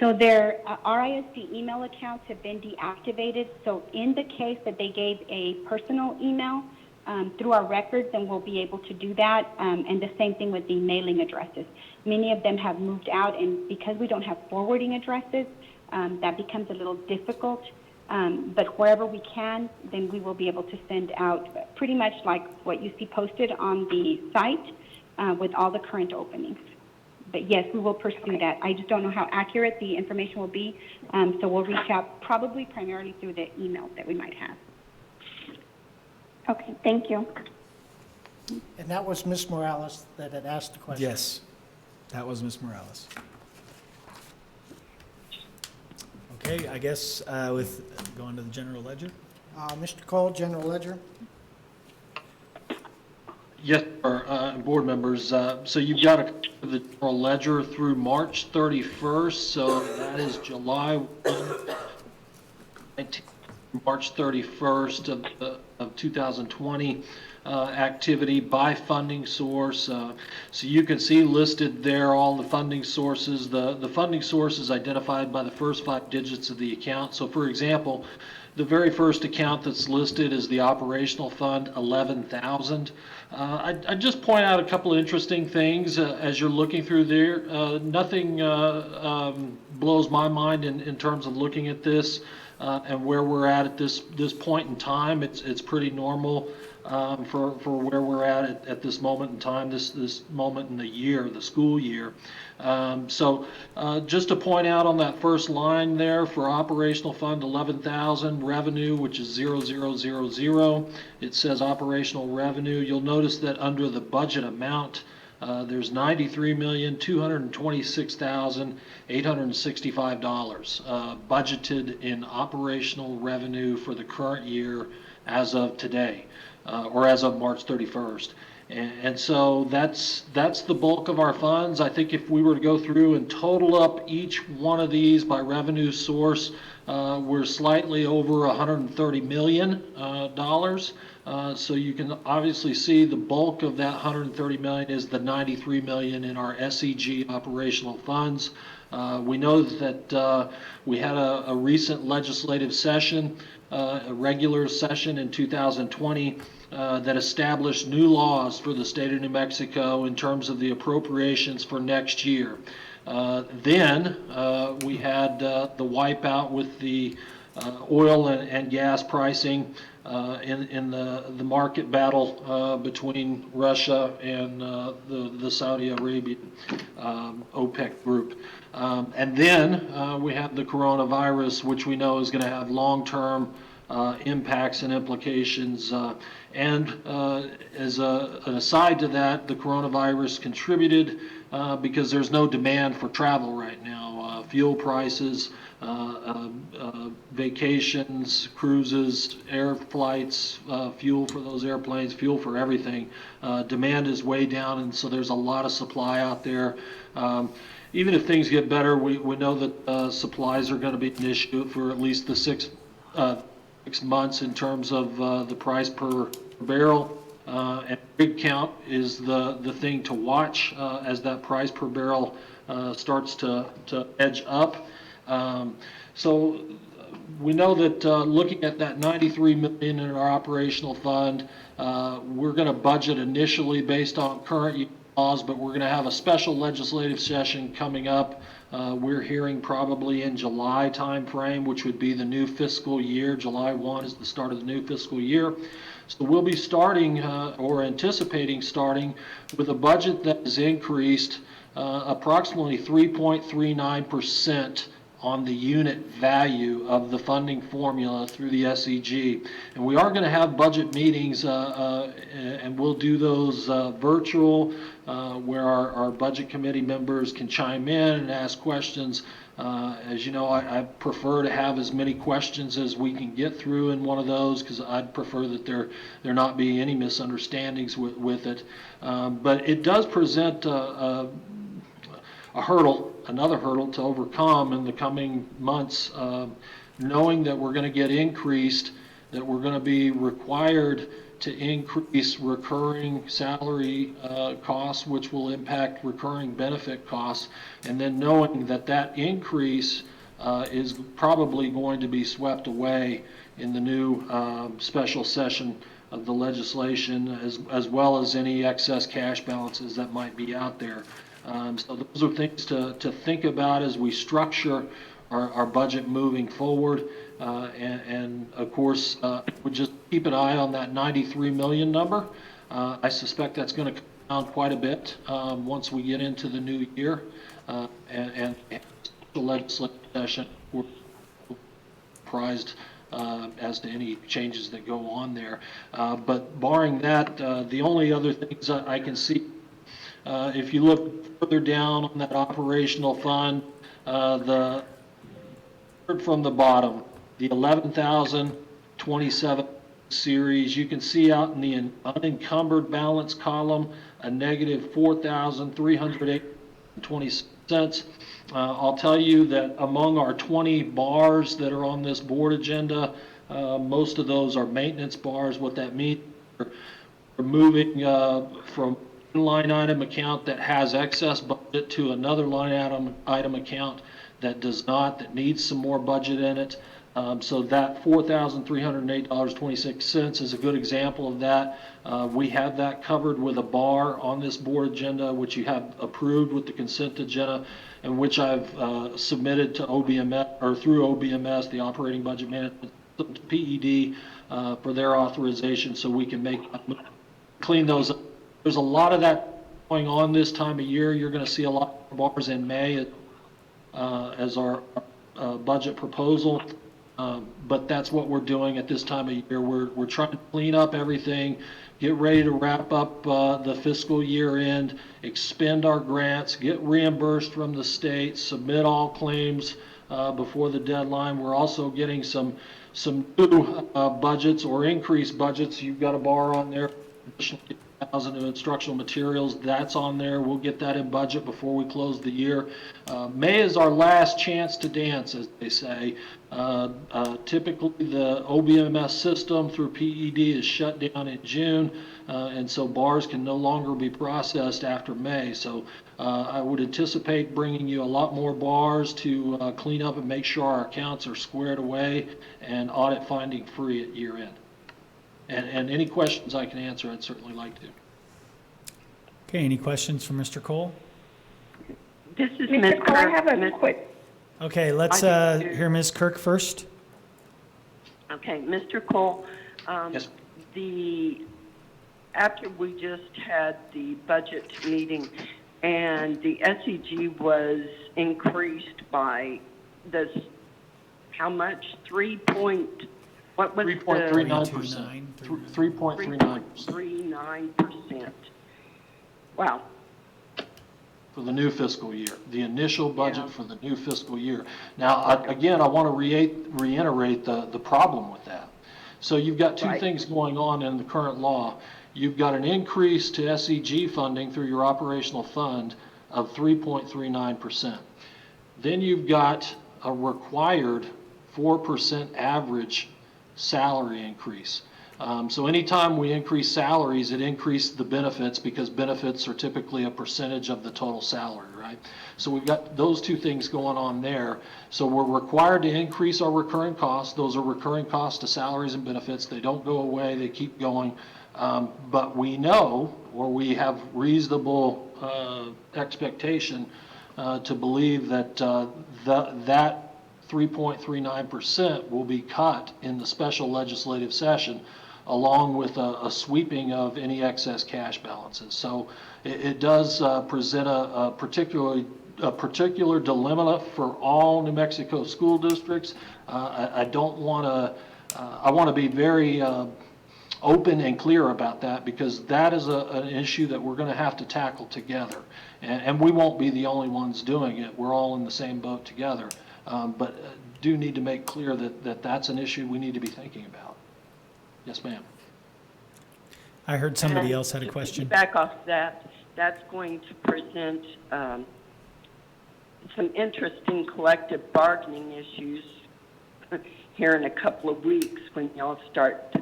So their RISD email accounts have been deactivated. So in the case that they gave a personal email through our records, then we'll be able to do that. And the same thing with the mailing addresses. Many of them have moved out, and because we don't have forwarding addresses, that becomes a little difficult. But wherever we can, then we will be able to send out pretty much like what you see posted on the site with all the current openings. But yes, we will pursue that. I just don't know how accurate the information will be, so we'll reach out probably primarily through the emails that we might have.
Okay, thank you.
And that was Ms. Morales that had asked the question.
Yes, that was Ms. Morales. Okay, I guess with going to the general ledger.
Mr. Cole, General Ledger.
Yes, sir, board members. So you've got the general ledger through March 31st, so that is July 19, March 31st of 2020 activity by funding source. So you can see listed there all the funding sources. The funding source is identified by the first 5 digits of the account. So for example, the very first account that's listed is the operational fund, 11,000. I'd just point out a couple of interesting things as you're looking through there. Nothing blows my mind in terms of looking at this and where we're at this point in time. It's pretty normal for where we're at this moment in time, this moment in the year, the school year. So just to point out on that first line there for operational fund 11,000 revenue, which is 0000, it says operational revenue. You'll notice that under the budget amount, there's $93,226,865 budgeted in operational revenue for the current year as of today, or as of March 31st. And so that's the bulk of our funds. I think if we were to go through and total up each one of these by revenue source, we're slightly over $130 million. So you can obviously see the bulk of that $130 million is the $93 million in our SEG operational funds. We know that we had a recent legislative session, a regular session in 2020 that established new laws for the state of New Mexico in terms of the appropriations for next year. Then we had the wipeout with the oil and gas pricing in the market battle between Russia and the Saudi Arabian OPEC group. And then we have the coronavirus, which we know is going to have long-term impacts and implications. And as an aside to that, the coronavirus contributed because there's no demand for travel right now. Fuel prices vacations, cruises, air flights, fuel for those airplanes, fuel for everything. Demand is way down, and so there's a lot of supply out there. Even if things get better, we know that supplies are going to be an issue for at least the 6 months in terms of the price per barrel. And rig count is the thing to watch as that price per barrel starts to edge up. So we know that looking at that $93 million in our operational fund, we're going to budget initially based on current laws, but we're going to have a special legislative session coming up. We're hearing probably in July timeframe, which would be the new fiscal year. July 1 is the start of the new fiscal year. So we'll be starting or anticipating starting with a budget that is increased approximately 3.39% on the unit value of the funding formula through the SEG. And we are going to have budget meetings, and we'll do those virtual, where our budget committee members can chime in and ask questions. As you know, I prefer to have as many questions as we can get through in one of those, because I'd prefer that there not be any misunderstandings with it. But it does present a hurdle, another hurdle to overcome in the coming months, knowing that we're going to get increased, that we're going to be required to increase recurring salary costs, which will impact recurring benefit costs, and then knowing that that increase is probably going to be swept away in the new special session of the legislation, as well as any excess cash balances that might be out there. So those are things to think about as we structure our budget moving forward. And of course, we'll just keep an eye on that 93 million number. I suspect that's going to come down quite a bit once we get into the new year. And the legislative session, we're surprised as to any changes that go on there. But barring that, the only other things I can see, if you look further down on that operational fund, the third from the bottom, the 11,027 series, you can see out in the unencumbered balance column a negative 4,308.20 cents. I'll tell you that among our 20 bars that are on this board agenda, most of those are maintenance bars. What that means, we're moving from one line item account that has excess budget to another line item account that does not, that needs some more budget in it. So that $4,308.26 is a good example of that. We have that covered with a bar on this board agenda, which you have approved with the consent agenda, and which I've submitted to OBMS, or through OBMS, the Operating Budget Management PED, for their authorization, so we can clean those up. There's a lot of that going on this time of year. You're going to see a lot of bars in May as our budget proposal. But that's what we're doing at this time of year. We're trying to clean up everything, get ready to wrap up the fiscal year end, expend our grants, get reimbursed from the state, submit all claims before the deadline. We're also getting some new budgets or increased budgets. You've got a bar on there, additional 1,000 of instructional materials. That's on there. We'll get that in budget before we close the year. May is our last chance to dance, as they say. Typically, the OBMS system through PED is shut down in June, and so bars can no longer be processed after May. So I would anticipate bringing you a lot more bars to clean up and make sure our accounts are squared away and audit finding free at year end. And any questions I can answer, I'd certainly like to.
Okay, any questions for Mr. Cole?
This is
Mr.
Ms.
Cole, I
Kirk.
have a quick.
Okay, let's hear Ms. Kirk first.
Okay, Mr. Cole,
Yes.
After we just had the budget meeting and the SEG was increased by how much?
3.39%. 3.39%.
3.39%. Wow.
for the new fiscal year, the initial budget for the new fiscal year. Now, again, I want to reiterate the problem with that. So you've got two things going on in the current law. You've got an increase to SEG funding through your operational fund of 3.39%. Then you've got a required 4% average salary increase. So anytime we increase salaries, it increases the benefits because benefits are typically a percentage of the total salary, right? So we've got those two things going on there. So we're required to increase our recurring costs. Those are recurring costs to salaries and benefits. They don't go away, they keep going. But we know, or we have reasonable expectation to believe that that 3.39% will be cut in the special legislative session, along with a sweeping of any excess cash balances. So it does present a particular dilemma for all New Mexico school districts. I want to be very open and clear about that, because that is an issue that we're going to have to tackle together. And we won't be the only ones doing it. We're all in the same boat together. But do need to make clear that that's an issue we need to be thinking about. Yes, ma'am.
I heard somebody else had a question.
Back off that, that's going to present some interesting collective bargaining issues here in a couple of weeks when y'all start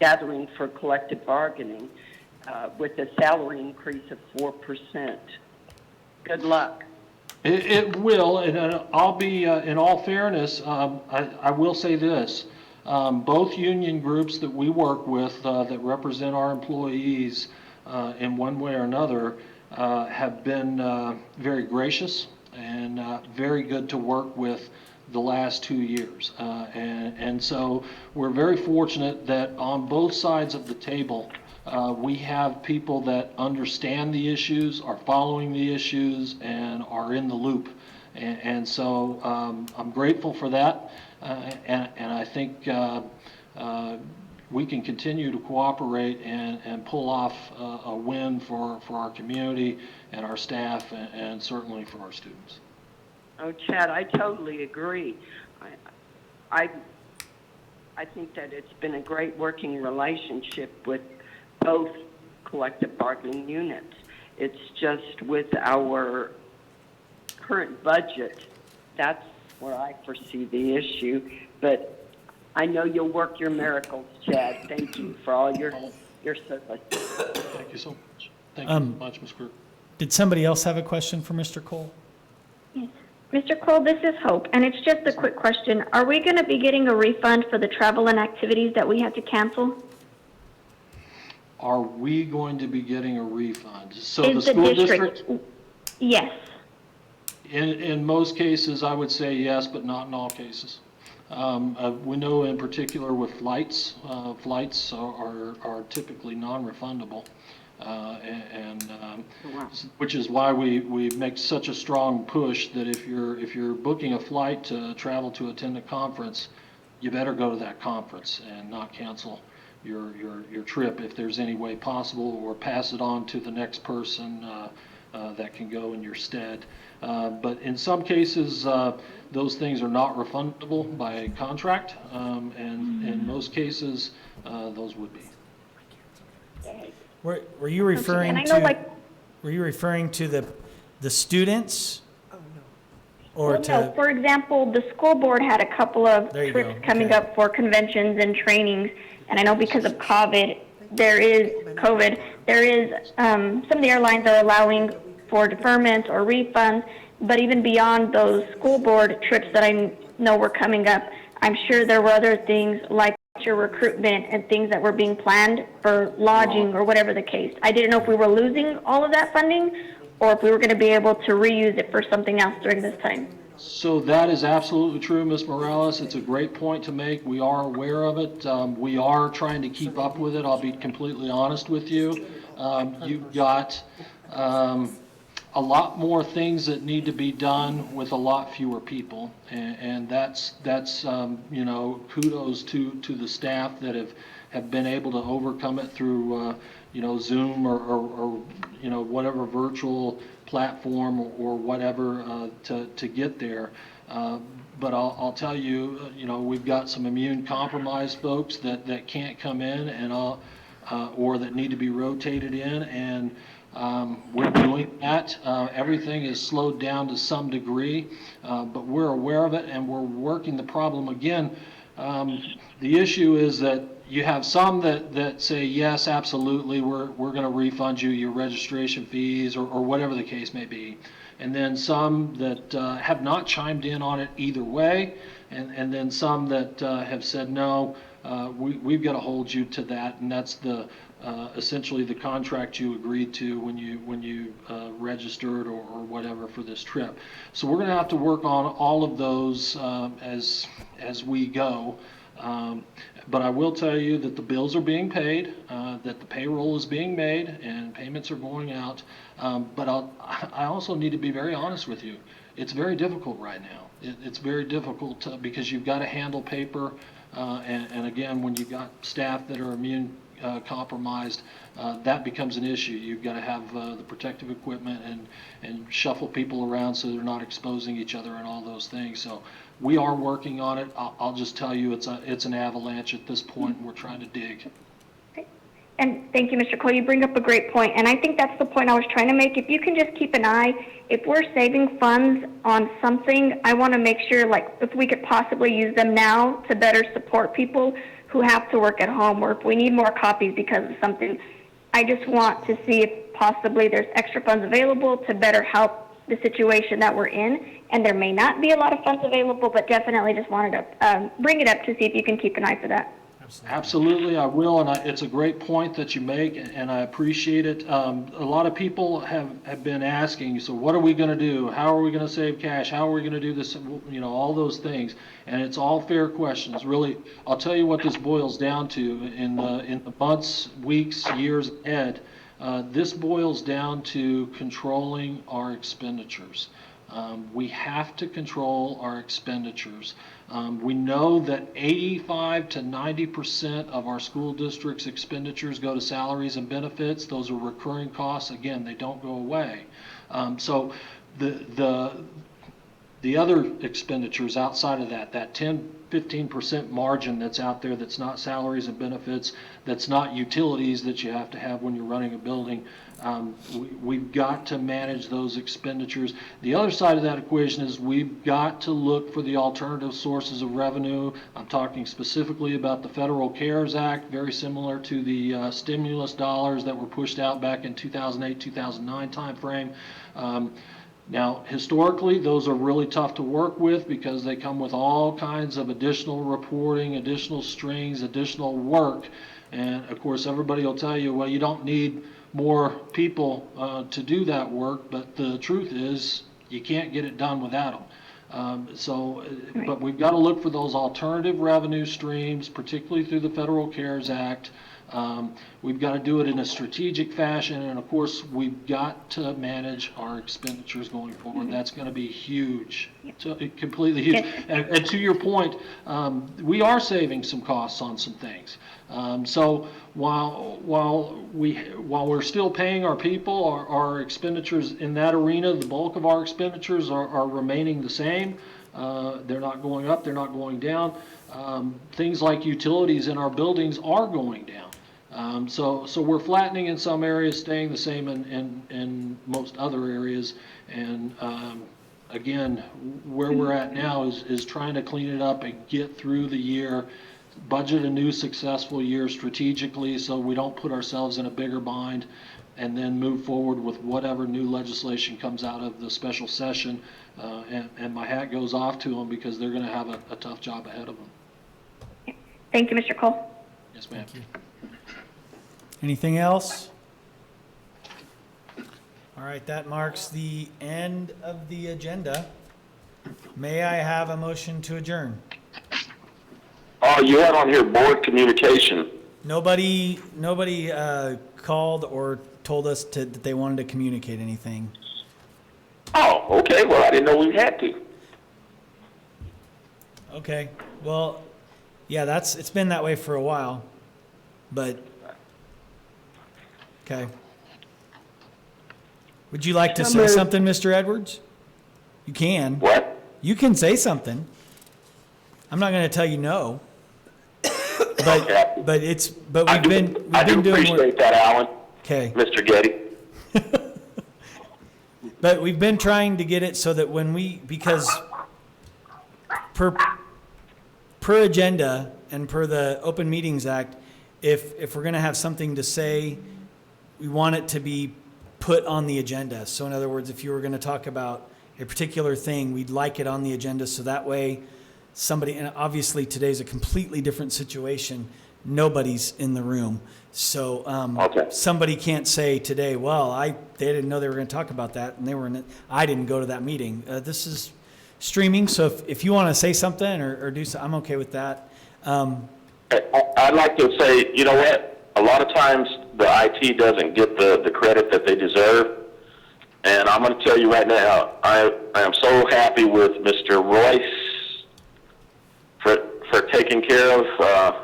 gathering for collective bargaining with a salary increase of 4%. Good luck.
It will, and I'll be, in all fairness, I will say this. Both union groups that we work with that represent our employees in one way or another have been very gracious and very good to work with the last 2 years. And so we're very fortunate that on both sides of the table, we have people that understand the issues, are following the issues, and are in the loop. And so I'm grateful for that. And I think we can continue to cooperate and pull off a win for our community and our staff, and certainly for our students.
Oh, Chad, I totally agree. I think that it's been a great working relationship with both collective bargaining units. It's just with our current budget, that's where I foresee the issue. But I know you'll work your miracles, Chad. Thank you for all your service.
Thank you so much. Thank you so much, Ms. Kruger.
Did somebody else have a question for Mr. Cole?
Yes. Mr. Cole, this is Hope, and it's just a quick question. Are we going to be getting a refund for the travel and activities that we had to cancel?
Are we going to be getting a refund? So
Is
the school district?
Yes.
In most cases, I would say yes, but not in all cases. We know in particular with flights, flights are typically non-refundable. Which is why we make such a strong push that if you're booking a flight to travel to attend a conference, you better go to that conference and not cancel your trip if there's any way possible, or pass it on to the next person that can go in your stead. But in some cases, those things are not refundable by contract, and in most cases, those would be.
Were you referring were you referring to the students? Or
no, for example, the school board had a couple of trips coming up for conventions and trainings, and I know because of COVID, there is some of the airlines are allowing for deferments or refunds, but even beyond those school board trips that I know were coming up, I'm sure there were other things like your recruitment and things that were being planned for lodging or whatever the case. I didn't know if we were losing all of that funding or if we were going to be able to reuse it for something else during this time.
So that is absolutely true, Ms. Morales. It's a great point to make. We are aware of it. We are trying to keep up with it. I'll be completely honest with you. You've got a lot more things that need to be done with a lot fewer people, and that's you know, kudos to the staff that have been able to overcome it through, Zoom or whatever virtual platform or whatever to get there. But I'll tell you, we've got some immune compromised folks that can't come in or that need to be rotated in, and we're doing that. Everything is slowed down to some degree, but we're aware of it and we're working the problem. Again, the issue is that you have some that say, yes, absolutely, we're going to refund you your registration fees or whatever the case may be. And then some that have not chimed in on it either way, and then some that have said, no, we've got to hold you to that, and that's essentially the contract you agreed to when you registered or whatever for this trip. So we're going to have to work on all of those as we go. But I will tell you that the bills are being paid, that the payroll is being made, and payments are going out. But I also need to be very honest with you. It's very difficult right now. It's very difficult because you've got to handle paper. And again, when you've got staff that are immune compromised, that becomes an issue. You've got to have the protective equipment and shuffle people around so they're not exposing each other and all those things. So we are working on it. I'll just tell you it's an avalanche at this point, and we're trying to dig.
And thank you, Mr. Cole. You bring up a great point, and I think that's the point I was trying to make. If you can just keep an eye, if we're saving funds on something, I want to make sure, like, if we could possibly use them now to better support people who have to work at home, or if we need more copies because of something. I just want to see if possibly there's extra funds available to better help the situation that we're in. And there may not be a lot of funds available, but definitely just wanted to bring it up to see if you can keep an eye for that.
Absolutely, I will, and it's a great point that you make, and I appreciate it. A lot of people have been asking, so what are we going to do? How are we going to save cash? How are we going to do this? All those things, and it's all fair questions. Really, I'll tell you what this boils down to in the months, weeks, years ahead. This boils down to controlling our expenditures. We have to control our expenditures. We know that 85 to 90% of our school district's expenditures go to salaries and benefits. Those are recurring costs. Again, they don't go away. So the other expenditures outside of that 10-15% margin that's out there, that's not salaries and benefits, that's not utilities that you have to have when you're running a building. We've got to manage those expenditures. The other side of that equation is we've got to look for the alternative sources of revenue. I'm talking specifically about the Federal CARES Act, very similar to the stimulus dollars that were pushed out back in 2008-2009 timeframe. Now, historically, those are really tough to work with because they come with all kinds of additional reporting, additional strings, additional work. And of course, everybody will tell you, well, you don't need more people to do that work, but the truth is you can't get it done without them. But we've got to look for those alternative revenue streams, particularly through the Federal CARES Act. We've got to do it in a strategic fashion, and of course, we've got to manage our expenditures going forward. That's going to be huge, completely huge. And to your point, we are saving some costs on some things. So while we're still paying our people, our expenditures in that arena, the bulk of our expenditures are remaining the same. They're not going up, they're not going down. Things like utilities in our buildings are going down. So we're flattening in some areas, staying the same in most other areas. And again, where we're at now is trying to clean it up and get through the year, budget a new successful year strategically so we don't put ourselves in a bigger bind, and then move forward with whatever new legislation comes out of the special session. And my hat goes off to them because they're going to have a tough job ahead of them.
Thank you, Mr. Cole.
Yes, ma'am.
Anything else? All right, that marks the end of the agenda. May I have a motion to adjourn?
You had on here board communication.
Nobody called or told us that they wanted to communicate anything.
Oh, okay. Well, I didn't know we had to.
Okay. Well, yeah, it's been that way for a while. but, okay. Would you like to
So
say
moved.
something, Mr. Edwards? You can.
What?
You can say something. I'm not going to tell you no.
Okay.
But
I
we've
do,
been
I do
doing
appreciate
work.
that, Alan,
Okay.
Mr. Getty.
But we've been trying to get it so that when because per agenda and per the Open Meetings Act, if we're going to have something to say, we want it to be put on the agenda. So in other words, if you were going to talk about a particular thing, we'd like it on the agenda so that way somebody, and obviously today's a completely different situation, nobody's in the room. So somebody can't say today, well, they didn't know they were going to talk about that, and they were I didn't go to that meeting. This is streaming, so if you want to say something or do something, I'm okay with that.
I'd like to say, you know what? A lot of times the IT doesn't get the credit that they deserve. And I'm going to tell you right now, I am so happy with Mr. Royce for taking care of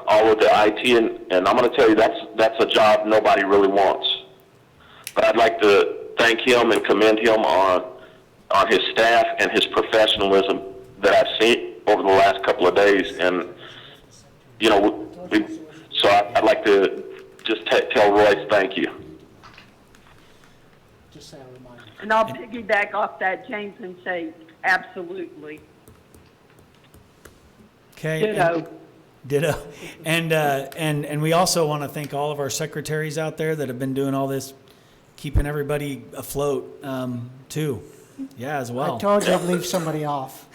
all of the IT. And I'm going to tell you, that's a job nobody really wants. But I'd like to thank him and commend him on his staff and his professionalism that I've seen over the last couple of days. And, you know, so I'd like to just tell Royce thank you.
And I'll piggyback off that, James, and say absolutely.
Okay.
Ditto.
Ditto. And we also want to thank all of our secretaries out there that have been doing all this, keeping everybody afloat, too. Yeah, as well.
I told you I'd leave somebody off.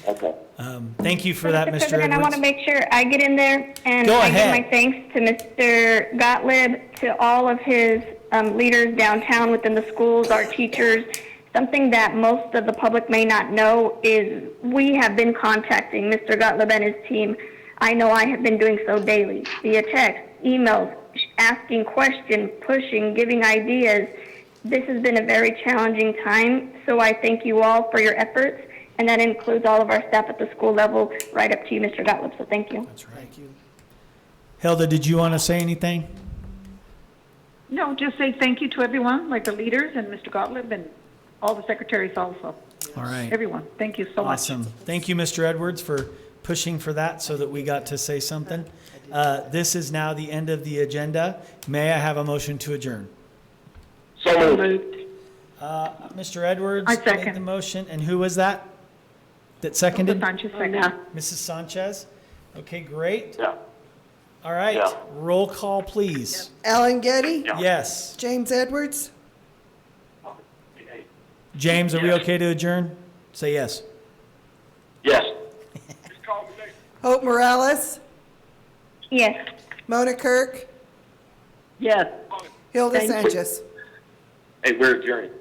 Okay.
Thank you for that, Mr.
President, I want
Edwards.
to make sure I get in there and
Go
I
ahead.
give my thanks to Mr. Gottlieb, to all of his leaders downtown within the schools, our teachers. Something that most of the public may not know is we have been contacting Mr. Gottlieb and his team. I know I have been doing so daily, via text, emails, asking questions, pushing, giving ideas. This has been a very challenging time, so I thank you all for your efforts, and that includes all of our staff at the school level, right up to you, Mr. Gottlieb, so thank you.
That's right. Thank you. Hilda, did you want to say anything?
No, just say thank you to everyone, like the leaders and Mr. Gottlieb and all the secretaries also.
All right.
Everyone, thank you so much.
Awesome. Thank you, Mr. Edwards, for pushing for that so that we got to say something. This is now the end of the agenda. May I have a motion to adjourn?
So moved.
Mr. Edwards
I
made
second.
the motion, and who was that? That seconded?
Mr. Sanchez, second.
Mrs. Sanchez? Okay, great.
Yeah.
All right,
Yeah.
roll call, please.
Alan Getty?
Yes.
James Edwards?
James, are we okay to adjourn? Say yes.
Yes.
Hope Morales?
Yes.
Mona Kirk?
Yes.
Hilda
Thank you.
Sanchez?
Hey, we're adjourning.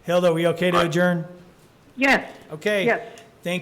Hilda, are we okay to adjourn?
Yes.
Okay.
Yes.
Thank you.